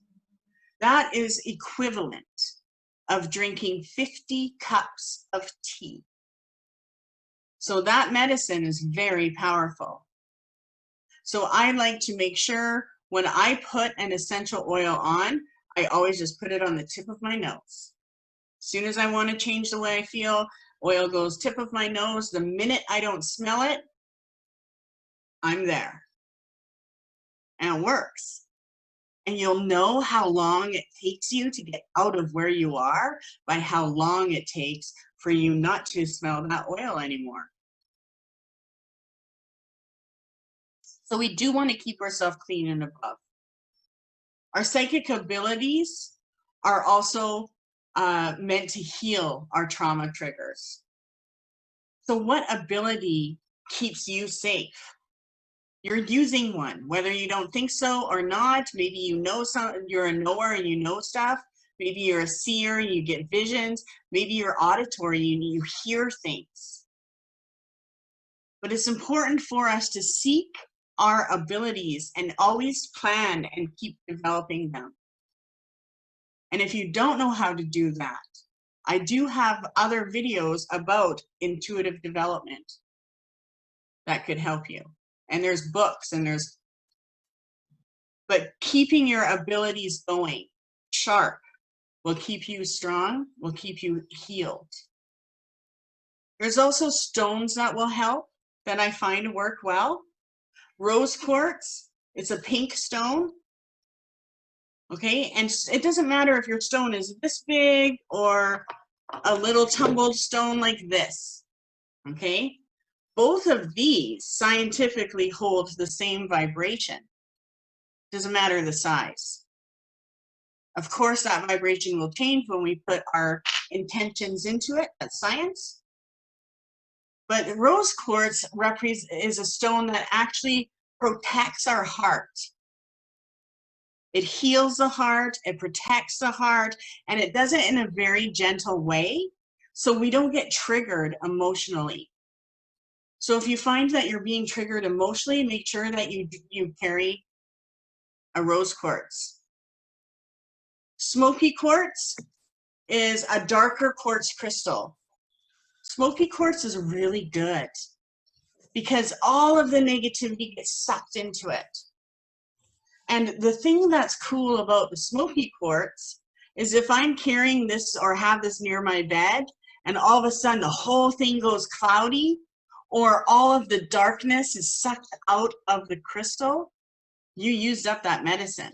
that is equivalent of drinking 50 cups of tea. So that medicine is very powerful. So I like to make sure when I put an essential oil on, I always just put it on the tip of my nose. As soon as I want to change the way I feel, oil goes tip of my nose. The minute I don't smell it, I'm there. And it works. And you'll know how long it takes you to get out of where you are by how long it takes for you not to smell that oil anymore. So we do want to keep ourselves clean and above. Our psychic abilities are also meant to heal our trauma triggers. So what ability keeps you safe? You're using one, whether you don't think so or not. Maybe you know you're a knower and you know stuff. Maybe you're a seer and you get visions. Maybe you're auditory and you hear things. But it's important for us to seek our abilities and always plan and keep developing them. And if you don't know how to do that, I do have other videos about intuitive development that could help you. And there's books and but keeping your abilities going sharp will keep you strong, will keep you healed. There's also stones that will help that I find work well. Rose quartz, it's a pink stone. Okay, and it doesn't matter if your stone is this big or a little tumbled stone like this. Okay, both of these scientifically hold the same vibration. Doesn't matter the size. Of course, that vibration will change when we put our intentions into it. That's science. But rose quartz is a stone that actually protects our heart. It heals the heart, it protects the heart, and it does it in a very gentle way, so we don't get triggered emotionally. So if you find that you're being triggered emotionally, make sure that you carry a rose quartz. Smoky quartz, is a darker quartz crystal. Smoky quartz is really good because all of the negativity gets sucked into it. And the thing that's cool about the smoky quartz is if I'm carrying this or have this near my bed and all of a sudden the whole thing goes cloudy or all of the darkness is sucked out of the crystal, you used up that medicine.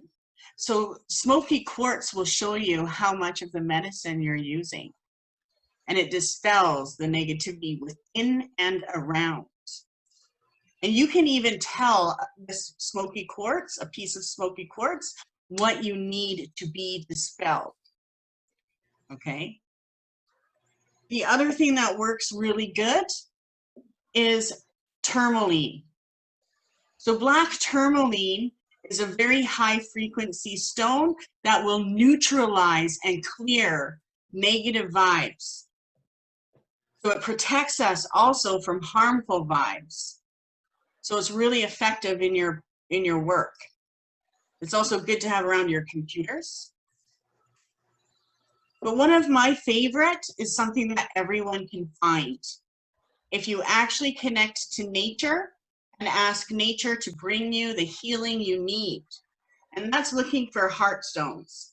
So smoky quartz will show you how much of the medicine you're using. And it dispels the negativity within and around. And you can even tell this smoky quartz, a piece of smoky quartz, what you need to be dispelled. Okay? The other thing that works really good is tourmaline. So black tourmaline is a very high frequency stone that will neutralize and clear negative vibes. So it protects us also from harmful vibes. So it's really effective in your work. It's also good to have around your computers. But one of my favorite is something that everyone can find. If you actually connect to nature and ask nature to bring you the healing you need. And that's looking for heart stones.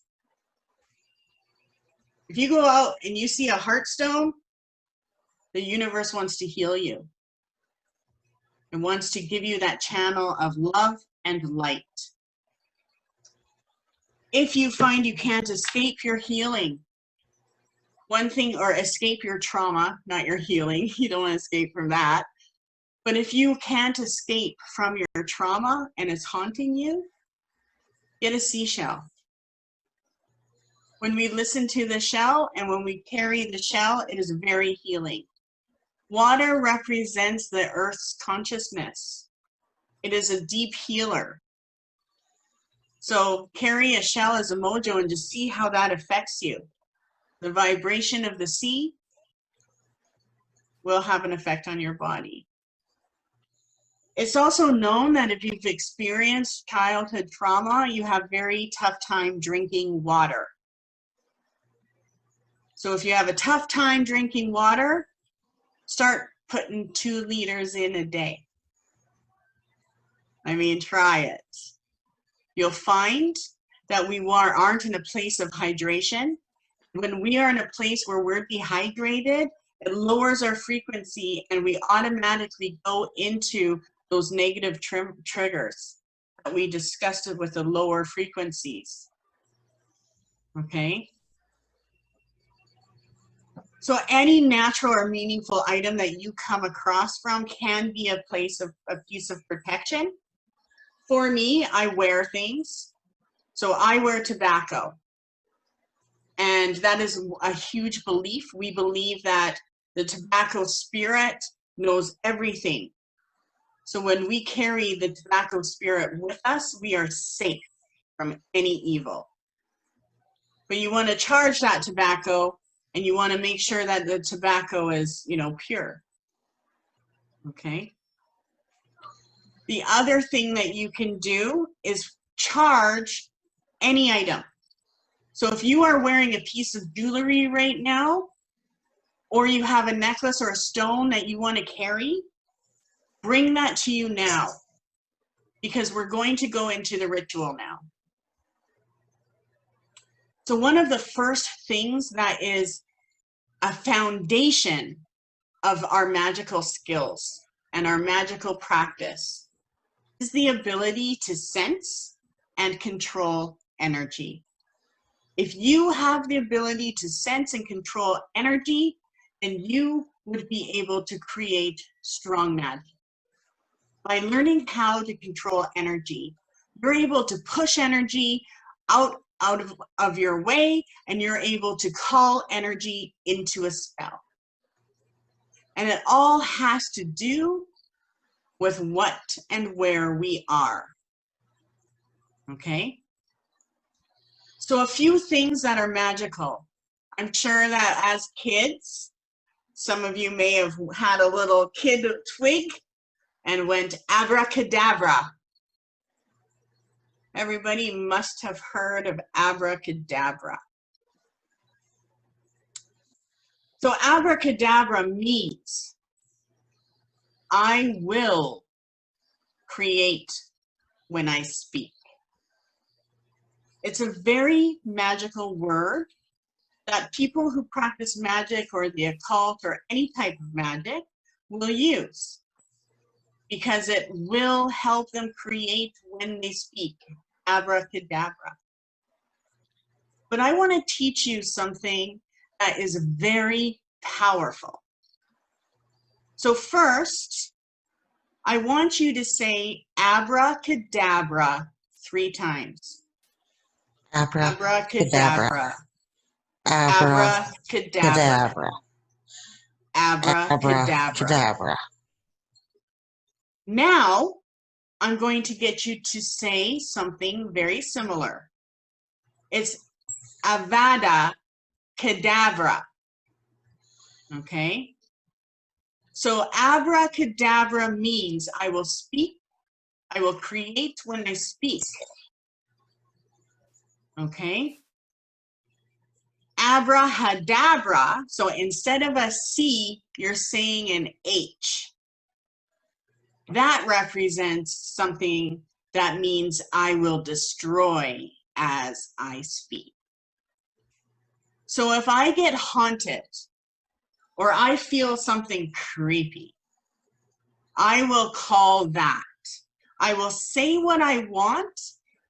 If you go out and you see a heart stone, the universe wants to heal you. It wants to give you that channel of love and light. If you find you can't escape your healing, one thing, or escape your trauma, not your healing, you don't want to escape from that. But if you can't escape from your trauma and it's haunting you, get a seashell. When we listen to the shell and when we carry the shell, it is very healing. Water represents the earth's consciousness. It is a deep healer. So carry a shell as a mojo and just see how that affects you. The vibration of the sea will have an effect on your body. It's also known that if you've experienced childhood trauma, you have very tough time drinking water. So if you have a tough time drinking water, start putting 2 liters in a day. I mean, try it. You'll find that we aren't in a place of hydration. When we are in a place where we're dehydrated, it lowers our frequency and we automatically go into those negative triggers that we discussed with the lower frequencies. Okay? So any natural or meaningful item that you come across from can be a piece of protection. For me, I wear things. So I wear tobacco. And that is a huge belief. We believe that the tobacco spirit knows everything. So when we carry the tobacco spirit with us, we are safe from any evil. But you want to charge that tobacco and you want to make sure that the tobacco is, pure. Okay? The other thing that you can do is charge any item. So if you are wearing a piece of jewelry right now, or you have a necklace or a stone that you want to carry, bring that to you now, because we're going to go into the ritual now. So one of the first things that is a foundation of our magical skills and our magical practice is the ability to sense and control energy. If you have the ability to sense and control energy, then you would be able to create strong magic. By learning how to control energy, you're able to push energy out of your way, and you're able to call energy into a spell. And it all has to do with what and where we are. Okay? So a few things that are magical. I'm sure that as kids, some of you may have had a little kid twig and went abracadabra. Everybody must have heard of abracadabra. So abracadabra means I will create when I speak. It's a very magical word that people who practice magic or the occult or any type of magic will use because it will help them create when they speak. Abracadabra. But I want to teach you something that is very powerful. So first, I want you to say abracadabra 3 times. Abracadabra. Abracadabra. Abracadabra. Now, I'm going to get you to say something very similar. It's Avada Kedavra. Okay? So abracadabra means I will speak, I will create when I speak. Okay? Abrahadabra, so instead of a C, you're saying an H. That represents something that means I will destroy as I speak. So if I get haunted or I feel something creepy, I will call that. I will say what I want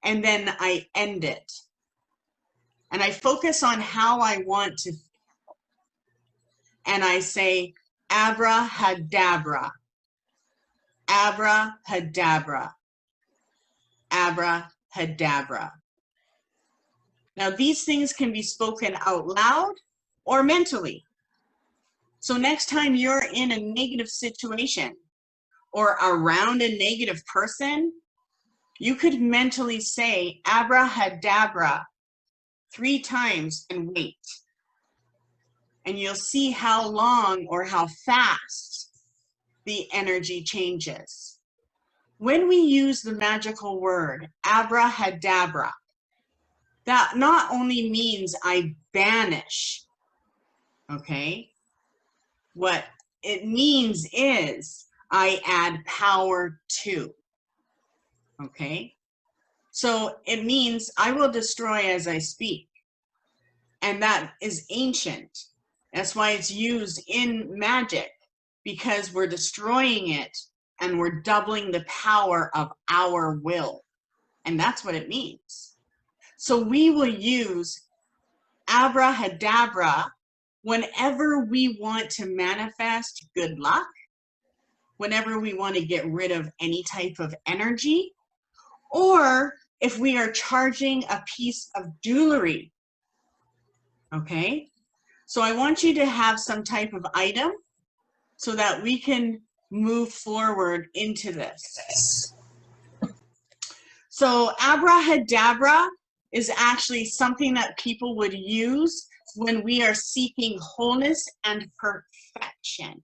and then I end it. And I focus on how I want to feel. And I say, abrahadabra, abrahadabra, abrahadabra. Now, these things can be spoken out loud or mentally. So next time you're in a negative situation or around a negative person, you could mentally say abrahadabra 3 times and wait. And you'll see how long or how fast the energy changes. When we use the magical word abrahadabra, that not only means I banish, okay? What it means is I add power to, okay? So it means I will destroy as I speak. And that is ancient. That's why it's used in magic, because we're destroying it and we're doubling the power of our will. And that's what it means. So we will use abrahadabra whenever we want to manifest good luck, whenever we want to get rid of any type of energy, or if we are charging a piece of jewelry. Okay? So I want you to have some type of item so that we can move forward into this. So abrahadabra is actually something that people would use when we are seeking wholeness and perfection.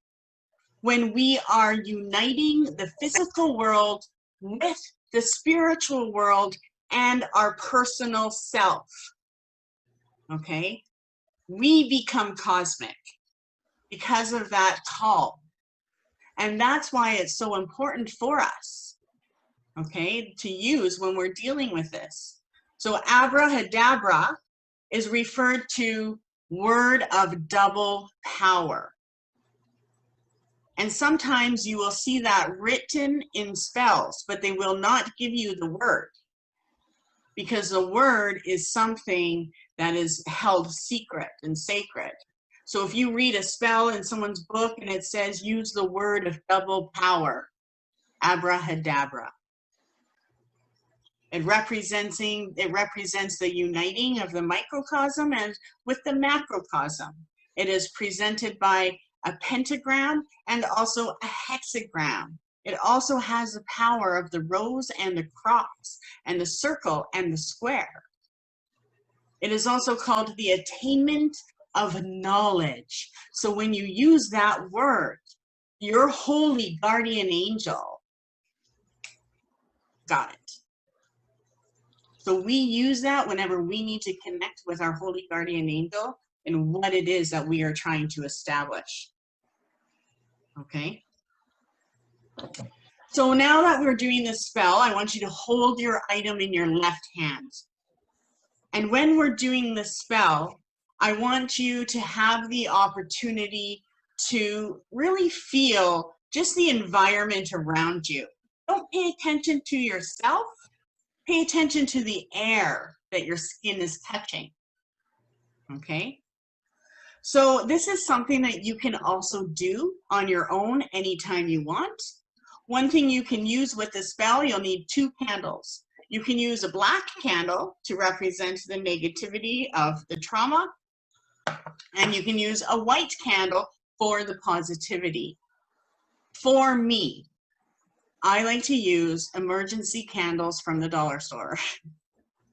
When we are uniting the physical world with the spiritual world and our personal self. Okay? We become cosmic because of that call. And that's why it's so important for us, okay, to use when we're dealing with this. So abrahadabra is referred to word of double power. And sometimes you will see that written in spells, but they will not give you the word, because the word is something that is held secret and sacred. So if you read a spell in someone's book and it says use the word of double power, abrahadabra. It represents the uniting of the microcosm and with the macrocosm. It is presented by a pentagram and also a hexagram. It also has the power of the rose and the cross and the circle and the square. It is also called the attainment of knowledge. So when you use that word, your holy guardian angel got it. So we use that whenever we need to connect with our holy guardian angel. in what it is that we are trying to establish. Okay? So now that we're doing this spell, I want you to hold your item in your left hand. And when we're doing the spell, I want you to have the opportunity to really feel just the environment around you. Don't pay attention to yourself. Pay attention to the air that your skin is touching. Okay? So this is something that you can also do on your own anytime you want. One thing you can use with the spell, you'll need 2 candles. You can use a black candle to represent the negativity of the trauma, and you can use a white candle for the positivity. For me, I like to use emergency candles from the dollar store,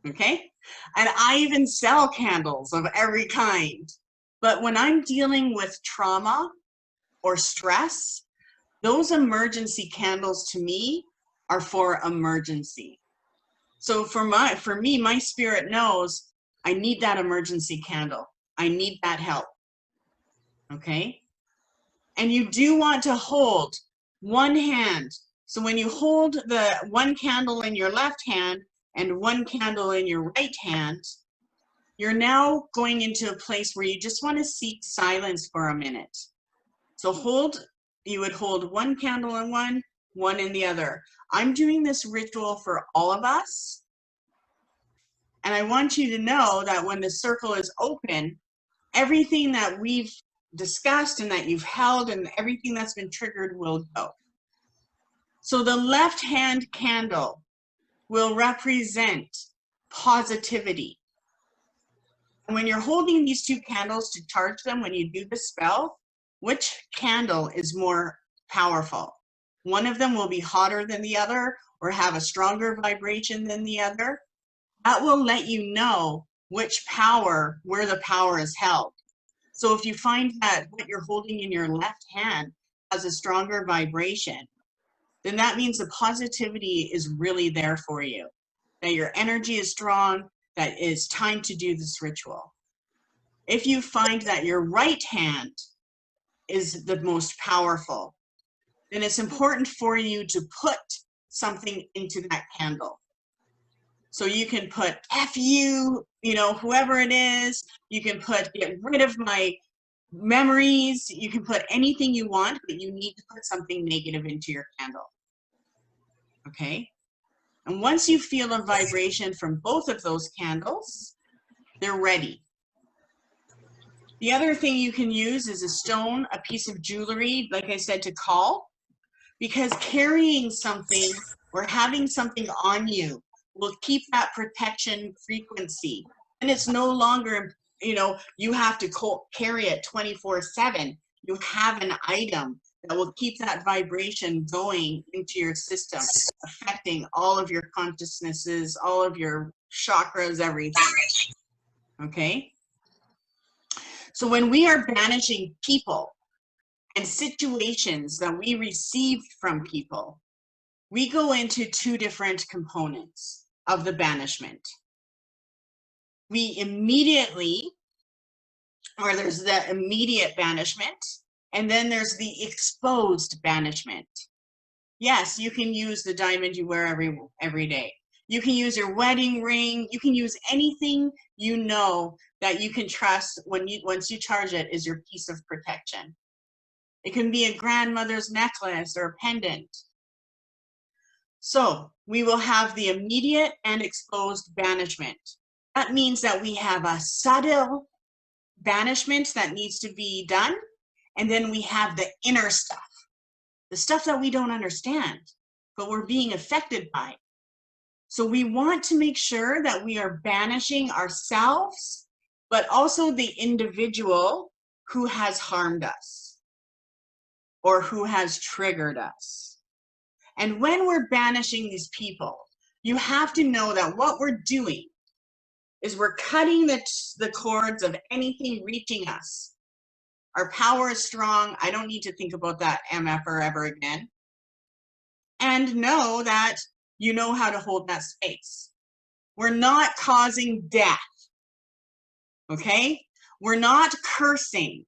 okay? And I even sell candles of every kind. But when I'm dealing with trauma or stress, those emergency candles to me are for emergency. So for me, my spirit knows I need that emergency candle. I need that help. Okay? And you do want to hold one hand. So when you hold the one candle in your left hand and one candle in your right hand, you're now going into a place where you just want to seek silence for a minute. So you would hold one candle in one in the other. I'm doing this ritual for all of us. And I want you to know that when the circle is open, everything that we've discussed and that you've held and everything that's been triggered will go. So the left hand candle will represent positivity. And when you're holding these 2 candles to charge them when you do the spell, which candle is more powerful? One of them will be hotter than the other or have a stronger vibration than the other. That will let you know where the power is held. So if you find that what you're holding in your left hand has a stronger vibration, then that means the positivity is really there for you, that your energy is strong, that it's time to do this ritual. If you find that your right hand is the most powerful, then it's important for you to put something into that candle. So you can put F you, whoever it is. You can put get rid of my memories. You can put anything you want, but you need to put something negative into your candle. Okay? And once you feel a vibration from both of those candles, they're ready. The other thing you can use is a stone, a piece of jewelry, like I said, to call, because carrying something or having something on you will keep that protection frequency. And it's no longer, you have to carry it 24/7. You have an item that will keep that vibration going into your system, affecting all of your consciousnesses, all of your chakras, everything. Okay? So when we are banishing people and situations that we received from people, we go into 2 different components of the banishment. There's the immediate banishment, and then there's the exposed banishment. Yes, you can use the diamond you wear every day. You can use your wedding ring. You can use anything that you can trust once you charge it is your piece of protection. It can be a grandmother's necklace or a pendant. So we will have the immediate and exposed banishment. That means that we have a subtle banishment that needs to be done, and then we have the inner stuff, the stuff that we don't understand, but we're being affected by. So we want to make sure that we are banishing ourselves, but also the individual who has harmed us or who has triggered us. And when we're banishing these people, you have to know that what we're doing is we're cutting the cords of anything reaching us. Our power is strong. I don't need to think about that MFer ever again. And know that you know how to hold that space. We're not causing death. Okay? We're not cursing,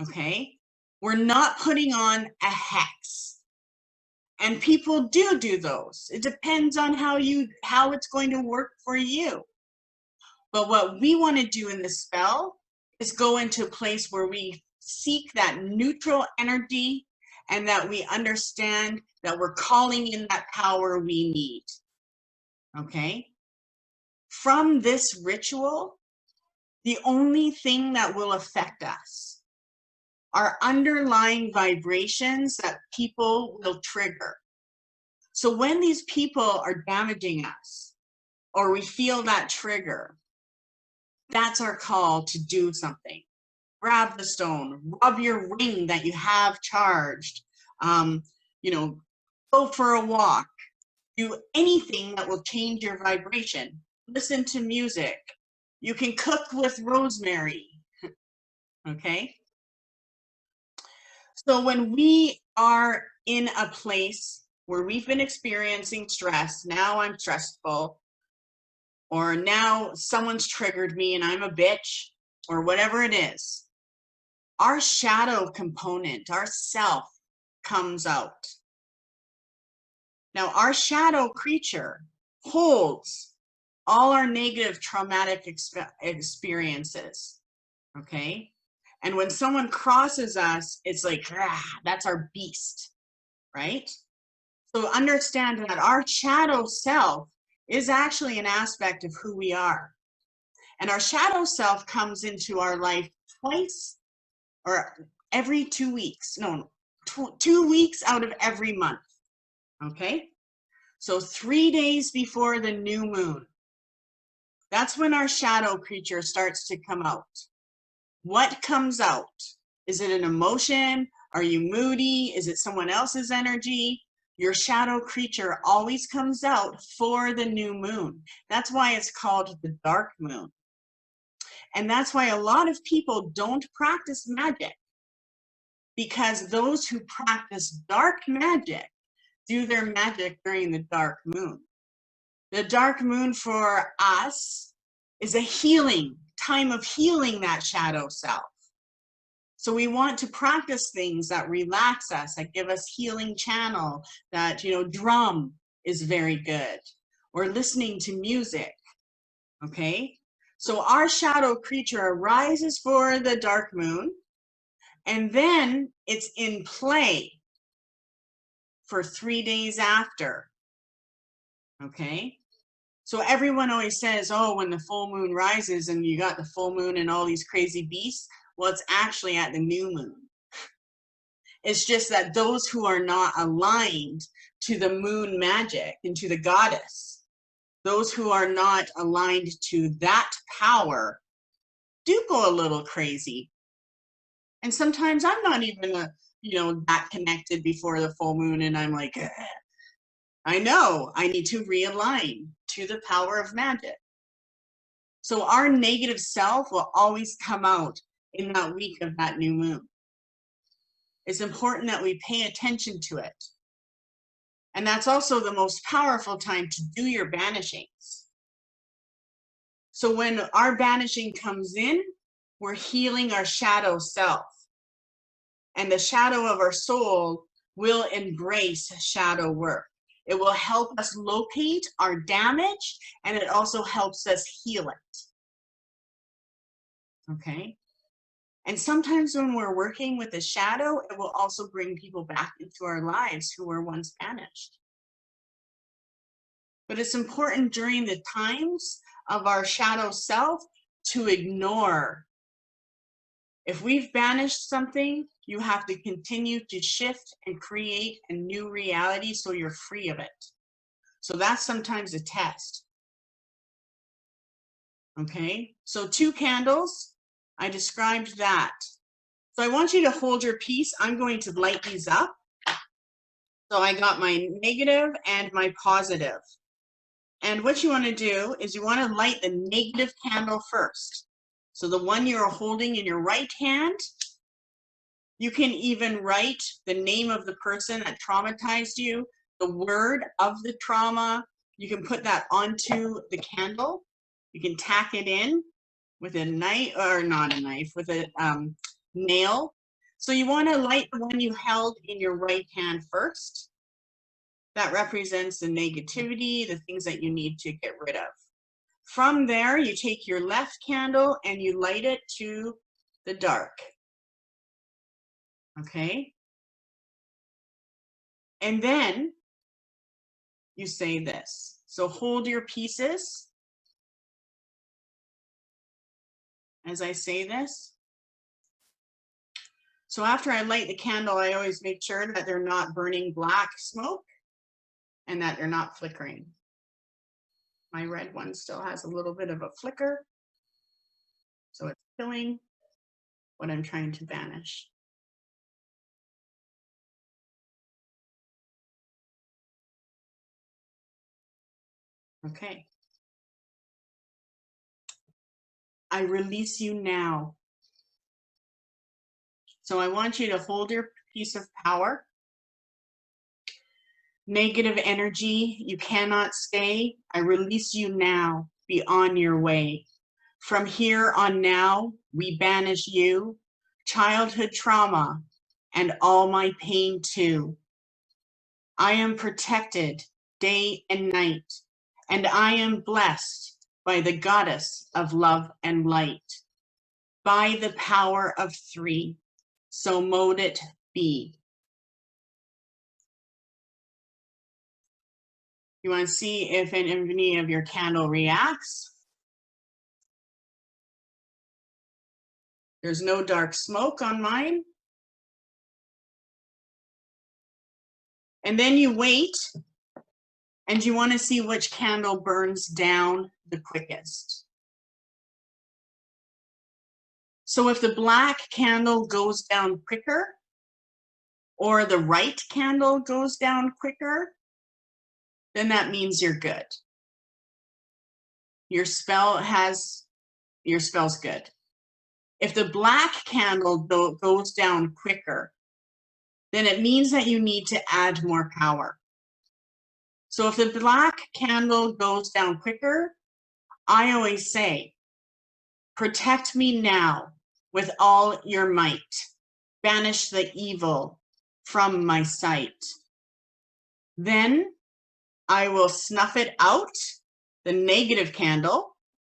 okay? We're not putting on a hex. And people do those. It depends on how it's going to work for you. But what we want to do in this spell is go into a place where we seek that neutral energy and that we understand that we're calling in that power we need. Okay? From this ritual, the only thing that will affect us are underlying vibrations that people will trigger. So when these people are damaging us, or we feel that trigger, that's our call to do something. Grab the stone, rub your ring that you have charged, go for a walk, do anything that will change your vibration. Listen to music. You can cook with rosemary, okay? So when we are in a place where we've been experiencing stress, now I'm stressful, or now someone's triggered me and I'm a bitch, or whatever it is, our shadow component, our self, comes out. Now, our shadow creature holds all our negative traumatic experiences, okay? And when someone crosses us, it's like, that's our beast, right? So understand that our shadow self is actually an aspect of who we are. And our shadow self comes into our life twice or every 2 weeks. No, 2 weeks out of every month. Okay? So 3 days before the new moon. That's when our shadow creature starts to come out. What comes out? Is it an emotion? Are you moody? Is it someone else's energy? Your shadow creature always comes out for the new moon. That's why it's called the dark moon. And that's why a lot of people don't practice magic, because those who practice dark magic do their magic during the dark moon. The dark moon for us is a healing, time of healing that shadow self. So we want to practice things that relax us, that give us healing channel, that, drum is very good, or listening to music, okay? So our shadow creature arises for the dark moon, and then it's in play for 3 days after, okay? So everyone always says, oh, when the full moon rises and you got the full moon and all these crazy beasts, well, it's actually at the new moon. It's just that those who are not aligned to the moon magic and to the goddess, those who are not aligned to that power, do go a little crazy. And sometimes I'm not even that connected before the full moon, and I'm like, I know I need to realign to the power of magic. So our negative self will always come out in that week of that new moon. It's important that we pay attention to it. And that's also the most powerful time to do your banishings. So when our banishing comes in, we're healing our shadow self. And the shadow of our soul will embrace shadow work. It will help us locate our damage, and it also helps us heal it. Okay? And sometimes when we're working with the shadow, it will also bring people back into our lives who were once banished. But it's important during the times of our shadow self to ignore. If we've banished something, you have to continue to shift and create a new reality so you're free of it. So that's sometimes a test. Okay, so 2 candles, I described that. So I want you to hold your peace. I'm going to light these up. So I got my negative and my positive. And what you want to do is you want to light the negative candle first. So the one you're holding in your right hand, you can even write the name of the person that traumatized you, the word of the trauma. You can put that onto the candle. You can tack it in. with a knife, or not a knife, with a nail. So you want to light the one you held in your right hand first. That represents the negativity, the things that you need to get rid of. From there, you take your left candle and you light it to the dark. Okay? And then you say this. So hold your pieces as I say this. So after I light the candle, I always make sure that they're not burning black smoke and that they're not flickering. My red one still has a little bit of a flicker. So it's killing what I'm trying to banish. Okay. I release you now. So I want you to hold your piece of power. Negative energy, you cannot stay. I release you now. Be on your way. From here on now, we banish you, childhood trauma, and all my pain too. I am protected day and night, and I am blessed by the goddess of love and light, by the power of 3. So mote it be. You want to see if any of your candle reacts. There's no dark smoke on mine. And then you wait, and you want to see which candle burns down the quickest. So if the black candle goes down quicker, or the right candle goes down quicker, then that means you're good. Your spell's good. If the black candle goes down quicker, then it means that you need to add more power. So if the black candle goes down quicker, I always say, protect me now with all your might. Banish the evil from my sight. Then I will snuff it out, the negative candle.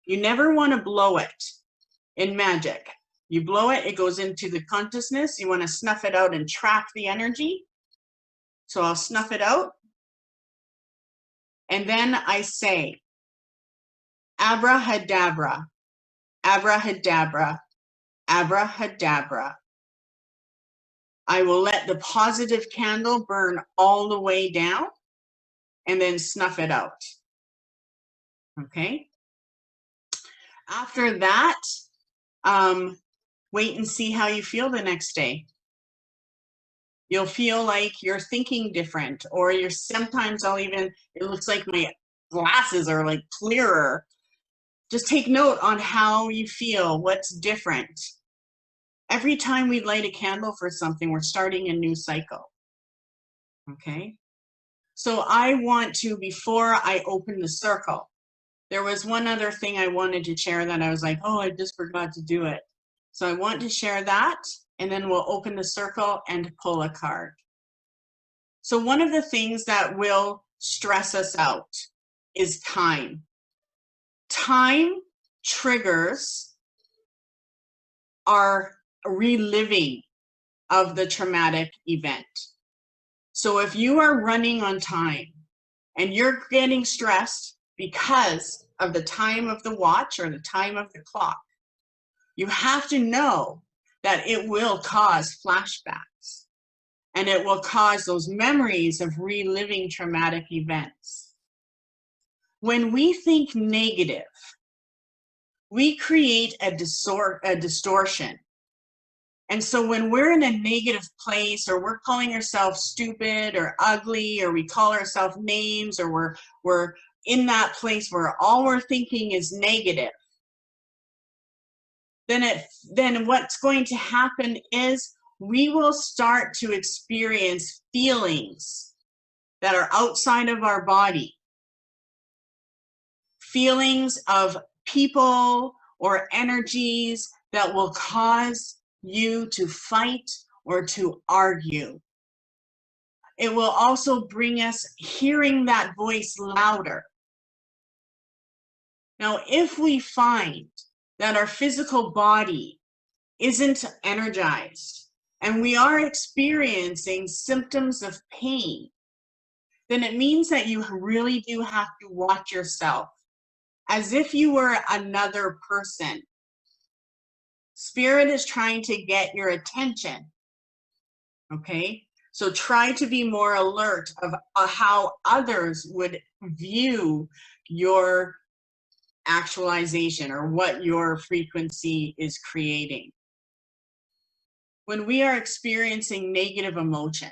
You never want to blow it in magic. You blow it, it goes into the consciousness. You want to snuff it out and trap the energy. So I'll snuff it out. And then I say, abrahadabra, abrahadabra, abrahadabra. I will let the positive candle burn all the way down and then snuff it out. Okay? After that, wait and see how you feel the next day. You'll feel like you're thinking different, or you're sometimes it looks like my glasses are like clearer. Just take note on how you feel, what's different. Every time we light a candle for something, we're starting a new cycle. Okay? So I want to, before I open the circle, there was one other thing I wanted to share that I was like, oh, I just forgot to do it. So I want to share that, and then we'll open the circle and pull a card. So one of the things that will stress us out is time. Time triggers our reliving of the traumatic event. So if you are running on time and you're getting stressed because of the time of the watch or the time of the clock, you have to know that it will cause flashbacks and it will cause those memories of reliving traumatic events. When we think negative, we create a distortion. And so when we're in a negative place, or we're calling ourselves stupid or ugly, or we call ourselves names, or we're in that place where all we're thinking is negative, then what's going to happen is we will start to experience feelings that are outside of our body. Feelings of people or energies that will cause you to fight or to argue. It will also bring us hearing that voice louder. Now, if we find that our physical body isn't energized and we are experiencing symptoms of pain, then it means that you really do have to watch yourself as if you were another person. Spirit is trying to get your attention, okay? So try to be more alert of how others would view your actualization or what your frequency is creating. When we are experiencing negative emotion,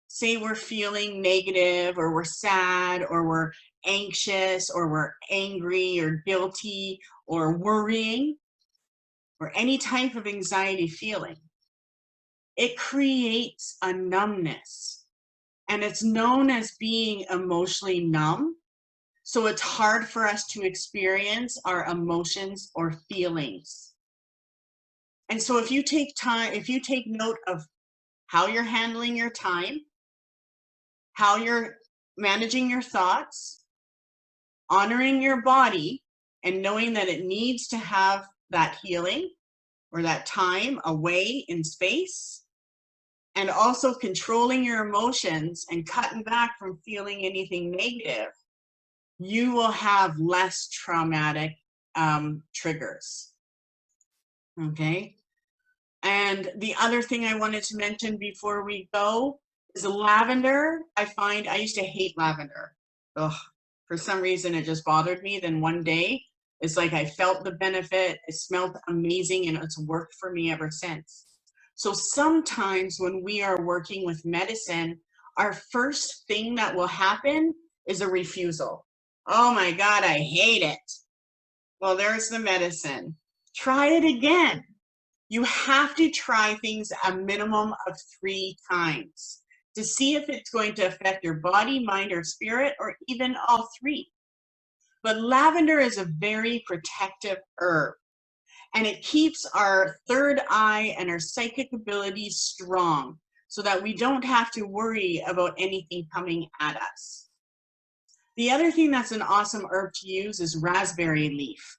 say we're feeling negative or we're sad or we're anxious or we're angry or guilty or worrying or any type of anxiety feeling, it creates a numbness, and it's known as being emotionally numb. So it's hard for us to experience our emotions or feelings. And so if you take note of how you're handling your time, how you're managing your thoughts, honoring your body, and knowing that it needs to have that healing or that time away in space, and also controlling your emotions and cutting back from feeling anything negative, you will have less traumatic triggers. Okay? And the other thing I wanted to mention before we go is lavender. I used to hate lavender. Ugh, for some reason, it just bothered me. Then one day, it's like I felt the benefit. It smelled amazing, and it's worked for me ever since. So sometimes when we are working with medicine, our first thing that will happen is a refusal. Oh my God, I hate it. Well, there's the medicine. Try it again. You have to try things a minimum of 3 times to see if it's going to affect your body, mind, or spirit, or even all 3. But lavender is a very protective herb, and it keeps our third eye and our psychic abilities strong so that we don't have to worry about anything coming at us. The other thing that's an awesome herb to use is raspberry leaf.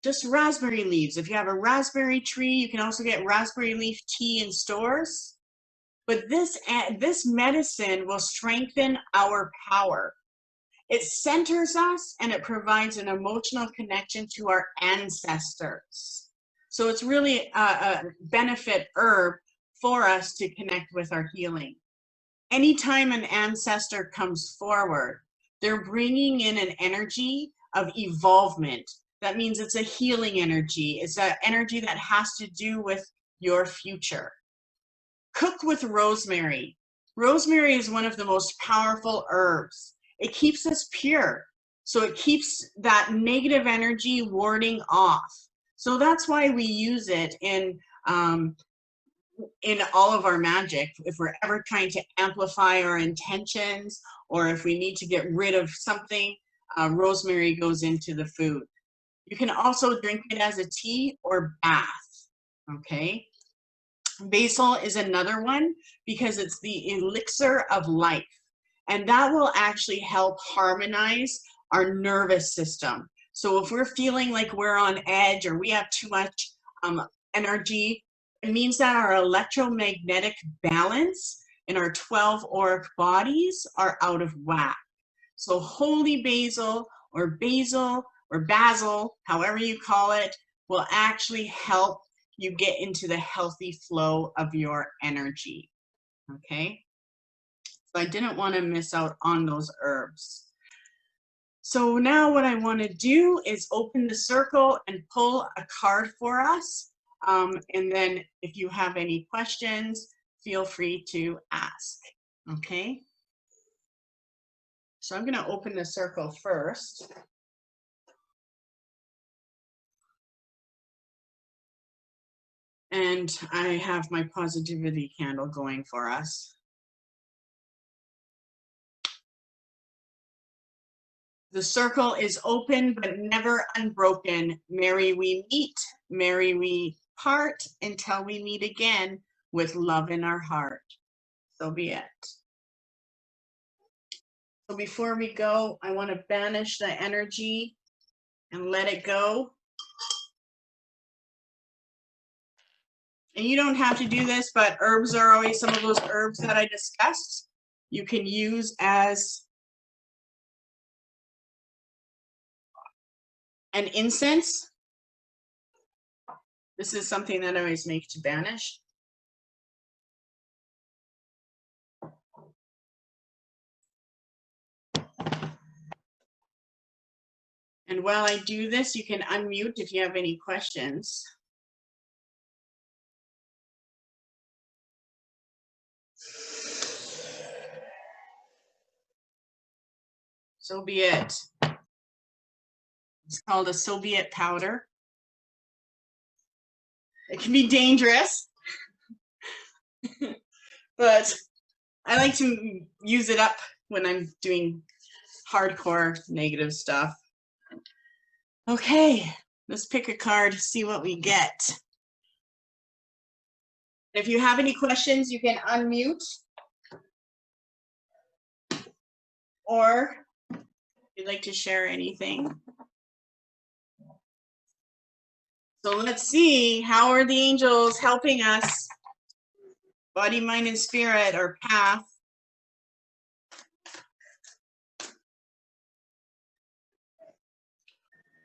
Just raspberry leaves. If you have a raspberry tree, you can also get raspberry leaf tea in stores. But this medicine will strengthen our power. It centers us and it provides an emotional connection to our ancestors. So it's really a benefit herb for us to connect with our healing. Anytime an ancestor comes forward, they're bringing in an energy of evolvement. That means it's a healing energy. It's an energy that has to do with your future. Cook with rosemary. Rosemary is one of the most powerful herbs. It keeps us pure. So it keeps that negative energy warding off. So that's why we use it in all of our magic. If we're ever trying to amplify our intentions, or if we need to get rid of something, rosemary goes into the food. You can also drink it as a tea or bath, okay? Basil is another one because it's the elixir of life, and that will actually help harmonize our nervous system. So if we're feeling like we're on edge or we have too much energy, it means that our electromagnetic balance in our 12 auric bodies are out of whack. So holy basil, however you call it, will actually help you get into the healthy flow of your energy, okay? So I didn't want to miss out on those herbs. So now what I want to do is open the circle and pull a card for us. And then if you have any questions, feel free to ask, okay? So I'm going to open the circle first. And I have my positivity candle going for us. The circle is open but never unbroken. Merry we meet, merry we part, until we meet again with love in our heart. So be it. So before we go, I want to banish the energy and let it go. And you don't have to do this, but herbs are always some of those herbs that I discussed. You can use as an incense. This is something that I always make to banish. And while I do this, you can unmute if you have any questions. So be it. It's called a so be it powder. It can be dangerous, but I like to use it up when I'm doing hardcore negative stuff. Okay, let's pick a card, see what we get. If you have any questions, you can unmute. Or if you'd like to share anything. So let's see, how are the angels helping us? Body, mind, and spirit, or path.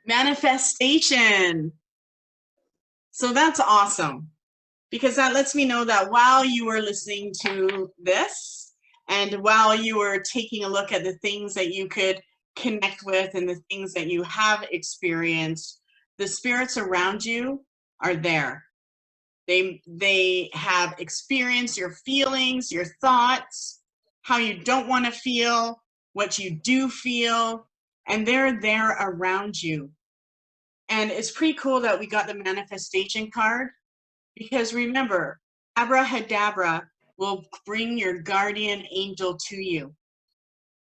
Manifestation. So that's awesome, because that lets me know that while you were listening to this, and while you were taking a look at the things that you could connect with and the things that you have experienced, the spirits around you are there. They have experienced your feelings, your thoughts, how you don't want to feel, what you do feel, and they're there around you. And it's pretty cool that we got the manifestation card, because remember, abracadabra will bring your guardian angel to you.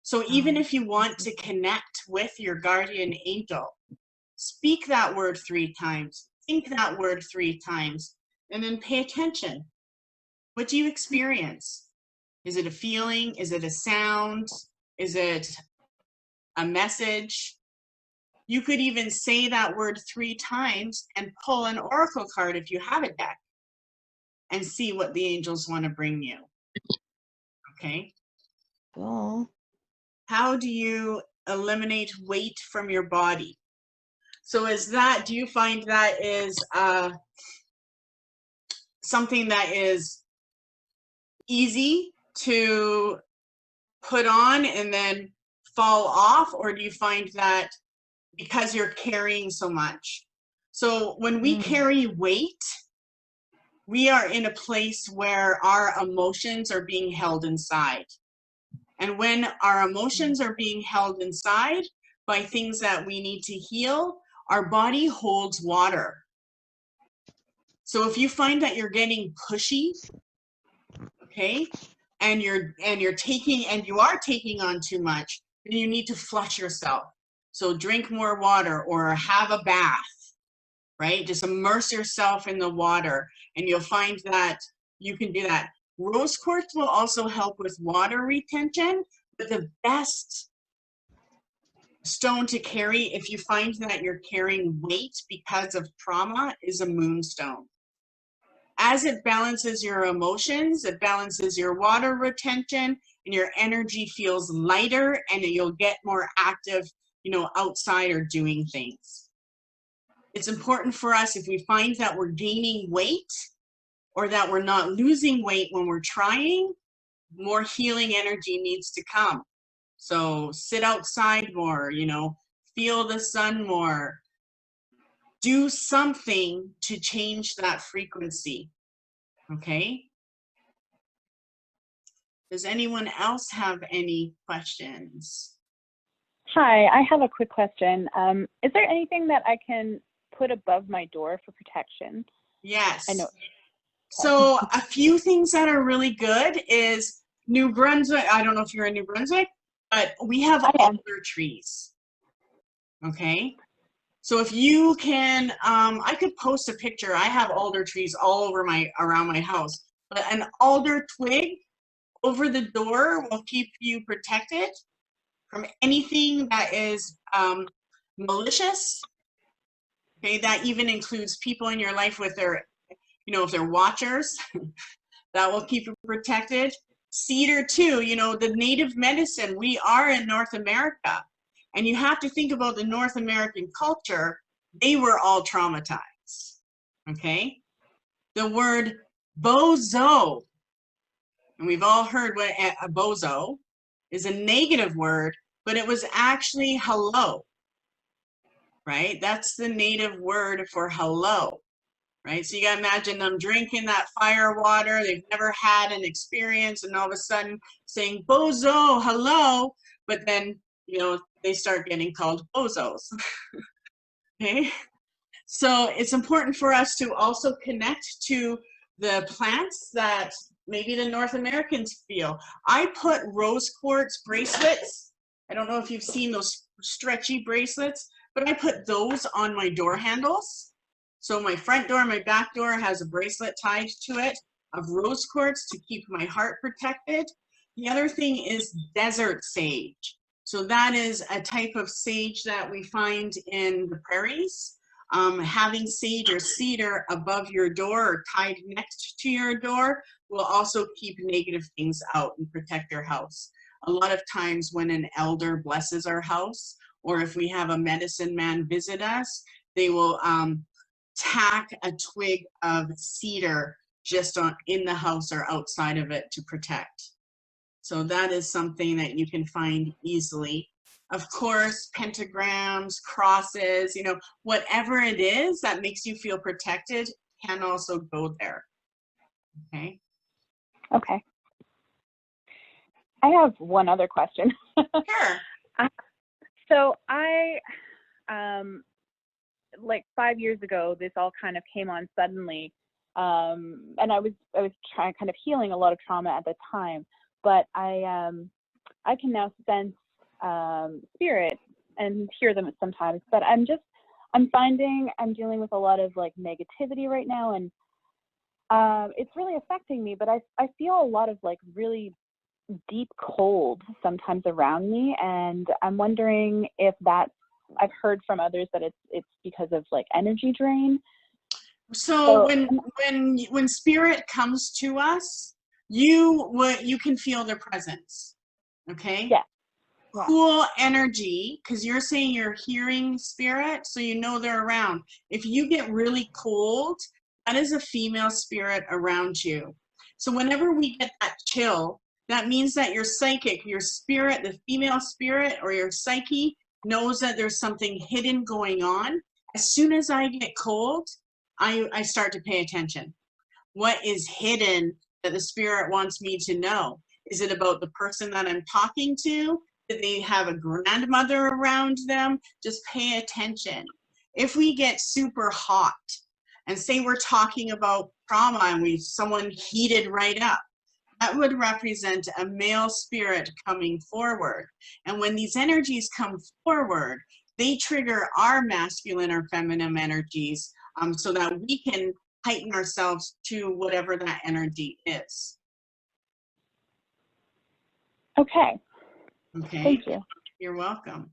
So even if you want to connect with your guardian angel, speak that word 3 times, think that word 3 times, and then pay attention. What do you experience? Is it a feeling? Is it a sound? Is it a message? You could even say that word 3 times and pull an oracle card if you have a deck and see what the angels want to bring you. Okay? Cool. How do you eliminate weight from your body? So do you find that is something that is easy to put on and then fall off, or do you find that because you're carrying so much? So when we carry weight, we are in a place where our emotions are being held inside. And when our emotions are being held inside by things that we need to heal, our body holds water. So if you find that you're getting pushy, okay, and you are taking on too much, then you need to flush yourself. So drink more water or have a bath, right? Just immerse yourself in the water, and you'll find that you can do that. Rose quartz will also help with water retention, but the best stone to carry if you find that you're carrying weight because of trauma is a moonstone. As it balances your emotions, it balances your water retention, and your energy feels lighter, and you'll get more active, outside or doing things. It's important for us, if we find that we're gaining weight or that we're not losing weight when we're trying, more healing energy needs to come. So sit outside more, feel the sun more. Do something to change that frequency, okay? Does anyone else have any questions? Hi, I have a quick question. Is there anything that I can put above my door for protection? Yes. I know. So a few things that are really good is New Brunswick. I don't know if you're in New Brunswick, but we have alder trees. okay? So if you can, I could post a picture. I have alder trees all over around my house, but an alder twig over the door will keep you protected from anything that is malicious. Okay, that even includes people in your life with their, you know, if they're watchers, that will keep you protected. Cedar too, you know, the native medicine, we are in North America. And you have to think about the North American culture, they were all traumatized, okay? The word bozo, and we've all heard what a bozo is, a negative word, but it was actually hello, right? That's the native word for hello, right? So you gotta imagine them drinking that fire water, they've never had an experience, and all of a sudden saying bozo, hello, but then, you know, they start getting called bozos, okay? So it's important for us to also connect to the plants that maybe the North Americans feel. I put rose quartz bracelets. I don't know if you've seen those stretchy bracelets, but I put those on my door handles. So my front door, my back door has a bracelet tied to it of rose quartz to keep my heart protected. The other thing is desert sage. So that is a type of sage that we find in the prairies. Having sage or cedar above your door or tied next to your door will also keep negative things out and protect your house. A lot of times when an elder blesses our house, or if we have a medicine man visit us, they will tack a twig of cedar just in the house or outside of it to protect. So that is something that you can find easily. Of course, pentagrams, crosses, you know, whatever it is that makes you feel protected can also go there, okay? Okay. I have one other question. Sure. So I, like 5 years ago, this all kind of came on suddenly. And I was trying kind of healing a lot of trauma at the time, but I can now sense spirit and hear them sometimes, but I'm finding I'm dealing with a lot of like negativity right now, and it's really affecting me, but I feel a lot of like really deep cold sometimes around me, and I'm wondering if that's, I've heard from others that it's because of like energy drain. So when spirit comes to us, you can feel their presence, okay? Yeah. Cool energy, because you're saying you're hearing spirit, so you know they're around. If you get really cold, that is a female spirit around you. So whenever we get that chill, that means that your psychic, your spirit, the female spirit or your psyche knows that there's something hidden going on. As soon as I get cold, I start to pay attention. What is hidden that the spirit wants me to know? Is it about the person that I'm talking to? Do they have a grandmother around them? Just pay attention. If we get super hot and say we're talking about trauma and someone heated right up, that would represent a male spirit coming forward. And when these energies come forward, they trigger our masculine or feminine energies so that we can heighten ourselves to whatever that energy is. Okay. Okay. Thank you. You're welcome.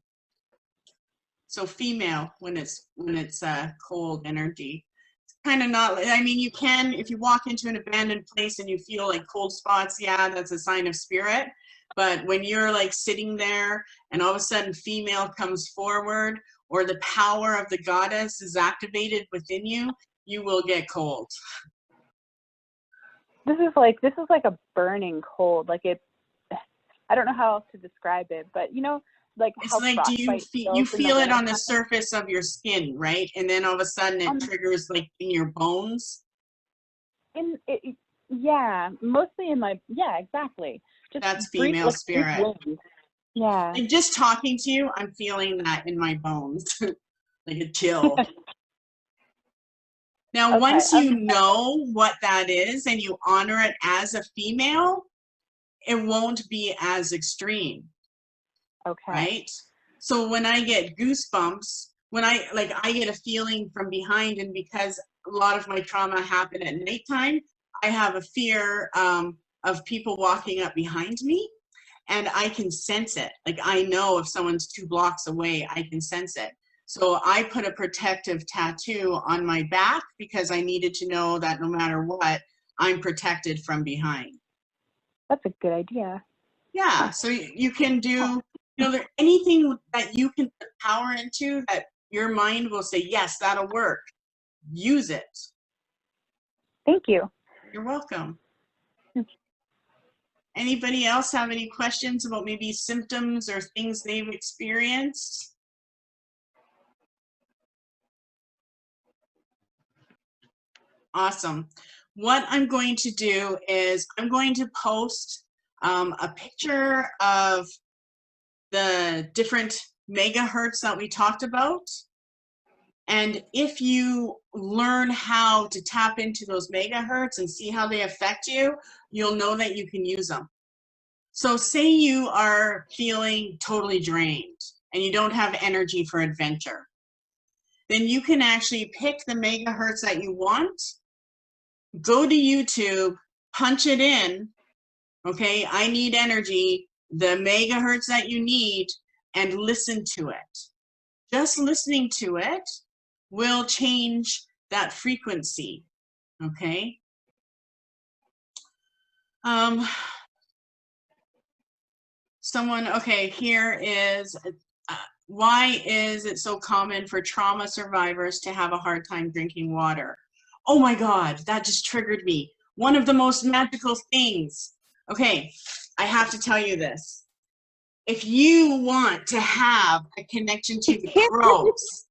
So female, when it's cold energy, it's kind of not, I mean, you can, if you walk into an abandoned place and you feel like cold spots, yeah, that's a sign of spirit. But when you're like sitting there and all of a sudden female comes forward, or the power of the goddess is activated within you, you will get cold. This is like a burning cold. Like I don't know how else to describe it, but you know, like it's how like, do you feel it on the surface of your skin, right? And then all of a sudden it triggers like in your bones. Yeah, mostly in my, yeah, exactly. Just that's female spirit. Yeah. And just talking to you, I'm feeling that in my bones, like a chill. Now, Okay, once you know what that is and you honor it as a female, it won't be as extreme. Okay. Right? So when I get goosebumps, when I get a feeling from behind, and because a lot of my trauma happened at nighttime, I have a fear of people walking up behind me, and I can sense it. Like, I know if someone's 2 blocks away, I can sense it. So I put a protective tattoo on my back because I needed to know that no matter what, I'm protected from behind. That's a good idea. Yeah, so you can do, anything that you can put power into that your mind will say, yes, that'll work. Use it. Thank you. You're welcome. Anybody else have any questions about maybe symptoms or things they've experienced? Awesome. What I'm going to do is I'm going to post a picture of the different megahertz that we talked about. And if you learn how to tap into those megahertz and see how they affect you, you'll know that you can use them. So say you are feeling totally drained and you don't have energy for adventure. Then you can actually pick the megahertz that you want, go to YouTube, punch it in, okay, I need energy, the megahertz that you need, and listen to it. Just listening to it will change that frequency, okay? Okay, here is, why is it so common for trauma survivors to have a hard time drinking water? Oh my God, that just triggered me. One of the most magical things. Okay, I have to tell you this. If you want to have a connection to the crows,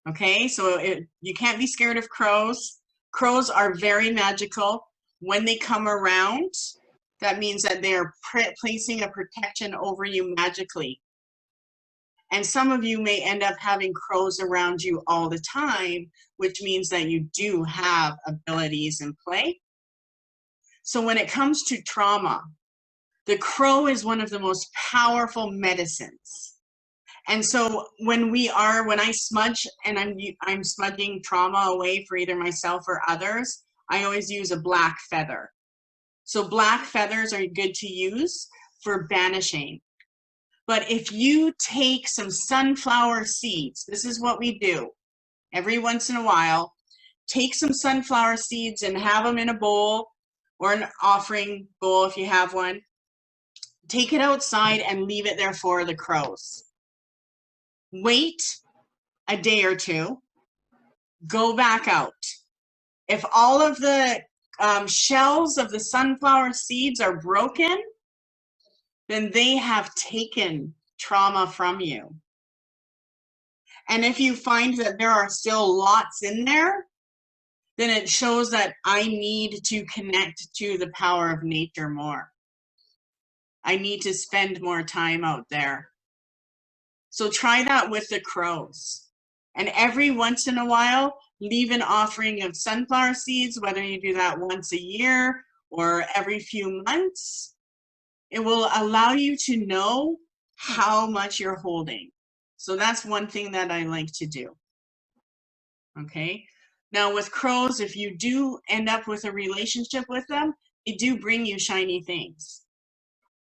okay, so you can't be scared of crows. Crows are very magical. When they come around, that means that they're placing a protection over you magically. And some of you may end up having crows around you all the time, which means that you do have abilities in play. So when it comes to trauma, the crow is one of the most powerful medicines. And so when I smudge and I'm smudging trauma away for either myself or others, I always use a black feather. So black feathers are good to use for banishing. But if you take some sunflower seeds, this is what we do every once in a while, take some sunflower seeds and have them in a bowl or an offering bowl if you have one. Take it outside and leave it there for the crows. Wait a day or two, go back out. If all of the shells of the sunflower seeds are broken, then they have taken trauma from you. And if you find that there are still lots in there, then it shows that I need to connect to the power of nature more. I need to spend more time out there. So try that with the crows. And every once in a while, leave an offering of sunflower seeds, whether you do that once a year or every few months. It will allow you to know how much you're holding. So that's one thing that I like to do. Okay. Now with crows, if you do end up with a relationship with them, they do bring you shiny things.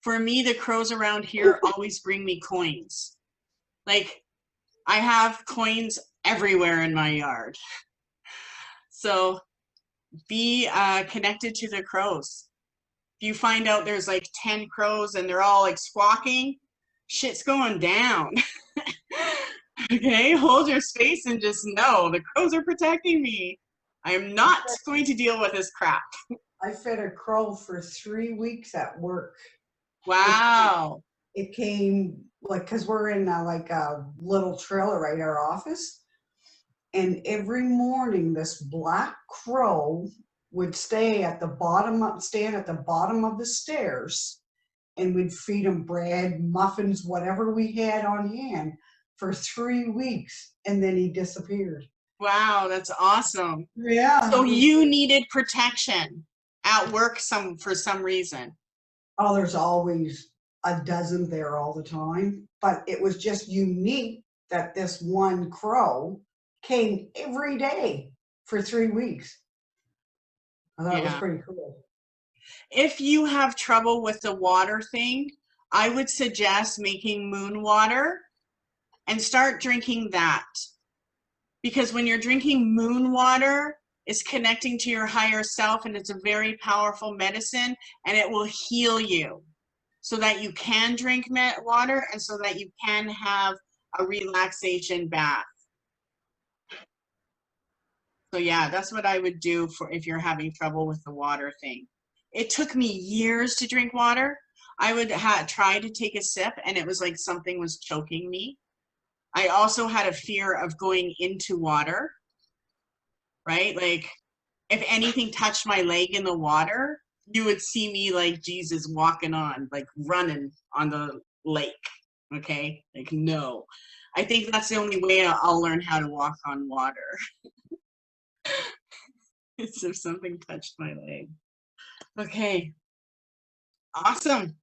For me, the crows around here always bring me coins. Like, I have coins everywhere in my yard. So be connected to the crows. If you find out there's like 10 crows and they're all like squawking, shit's going down. Okay, hold your space and just know the crows are protecting me. I am not going to deal with this crap. I fed a crow for 3 weeks at work. Wow. It came, like, because we're in like a little trailer right our office. And every morning this black crow would stand at the bottom of the stairs, and we'd feed him bread, muffins, whatever we had on hand for 3 weeks, and then he disappeared. Wow, that's awesome. Yeah. So you needed protection at work for some reason. Oh, there's always a dozen there all the time, but it was just unique that this one crow came every day for 3 weeks. I thought it was Yeah. pretty cool. If you have trouble with the water thing, I would suggest making moon water and start drinking that. Because when you're drinking moon water, it's connecting to your higher self, and it's a very powerful medicine, and it will heal you so that you can drink water and so that you can have a relaxation bath. So yeah, that's what I would do for if you're having trouble with the water thing. It took me years to drink water. I would try to take a sip and it was like something was choking me. I also had a fear of going into water, right? Like if anything touched my leg in the water, you would see me like Jesus walking on, like running on the lake, okay? Like, no. I think that's the only way I'll learn how to walk on water. It's if something touched my leg. Okay, awesome.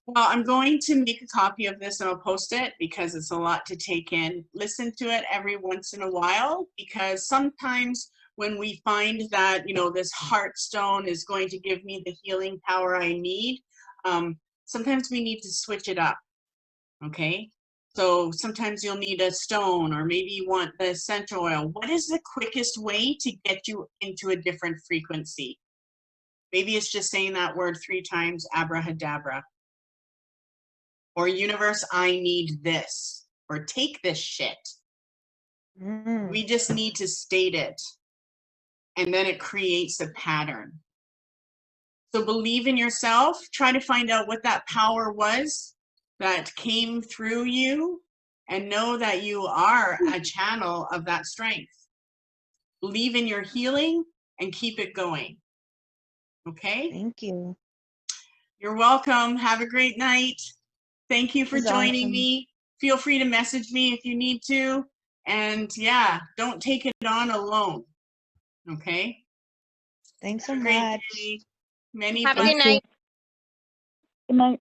Well, I'm going to make a copy of this and I'll post it because it's a lot to take in. Listen to it every once in a while because sometimes when we find that, you know, this heart stone is going to give me the healing power I need, sometimes we need to switch it up, okay? So sometimes you'll need a stone or maybe you want the essential oil. What is the quickest way to get you into a different frequency? Maybe it's just saying that word 3 times, abracadabra. Or universe, I need this. Or take this shit. We just need to state it. And then it creates a pattern. So believe in yourself. Try to find out what that power was that came through you. And know that you are a channel of that strength. Believe in your healing and keep it going. Okay? Thank you. You're welcome. Have a great night. Thank you for It was joining awesome. me. Feel free to message me if you need to. And yeah, don't take it on alone. Okay? Thanks so Have a great much. day. Many Have a blessings. good night. Good night.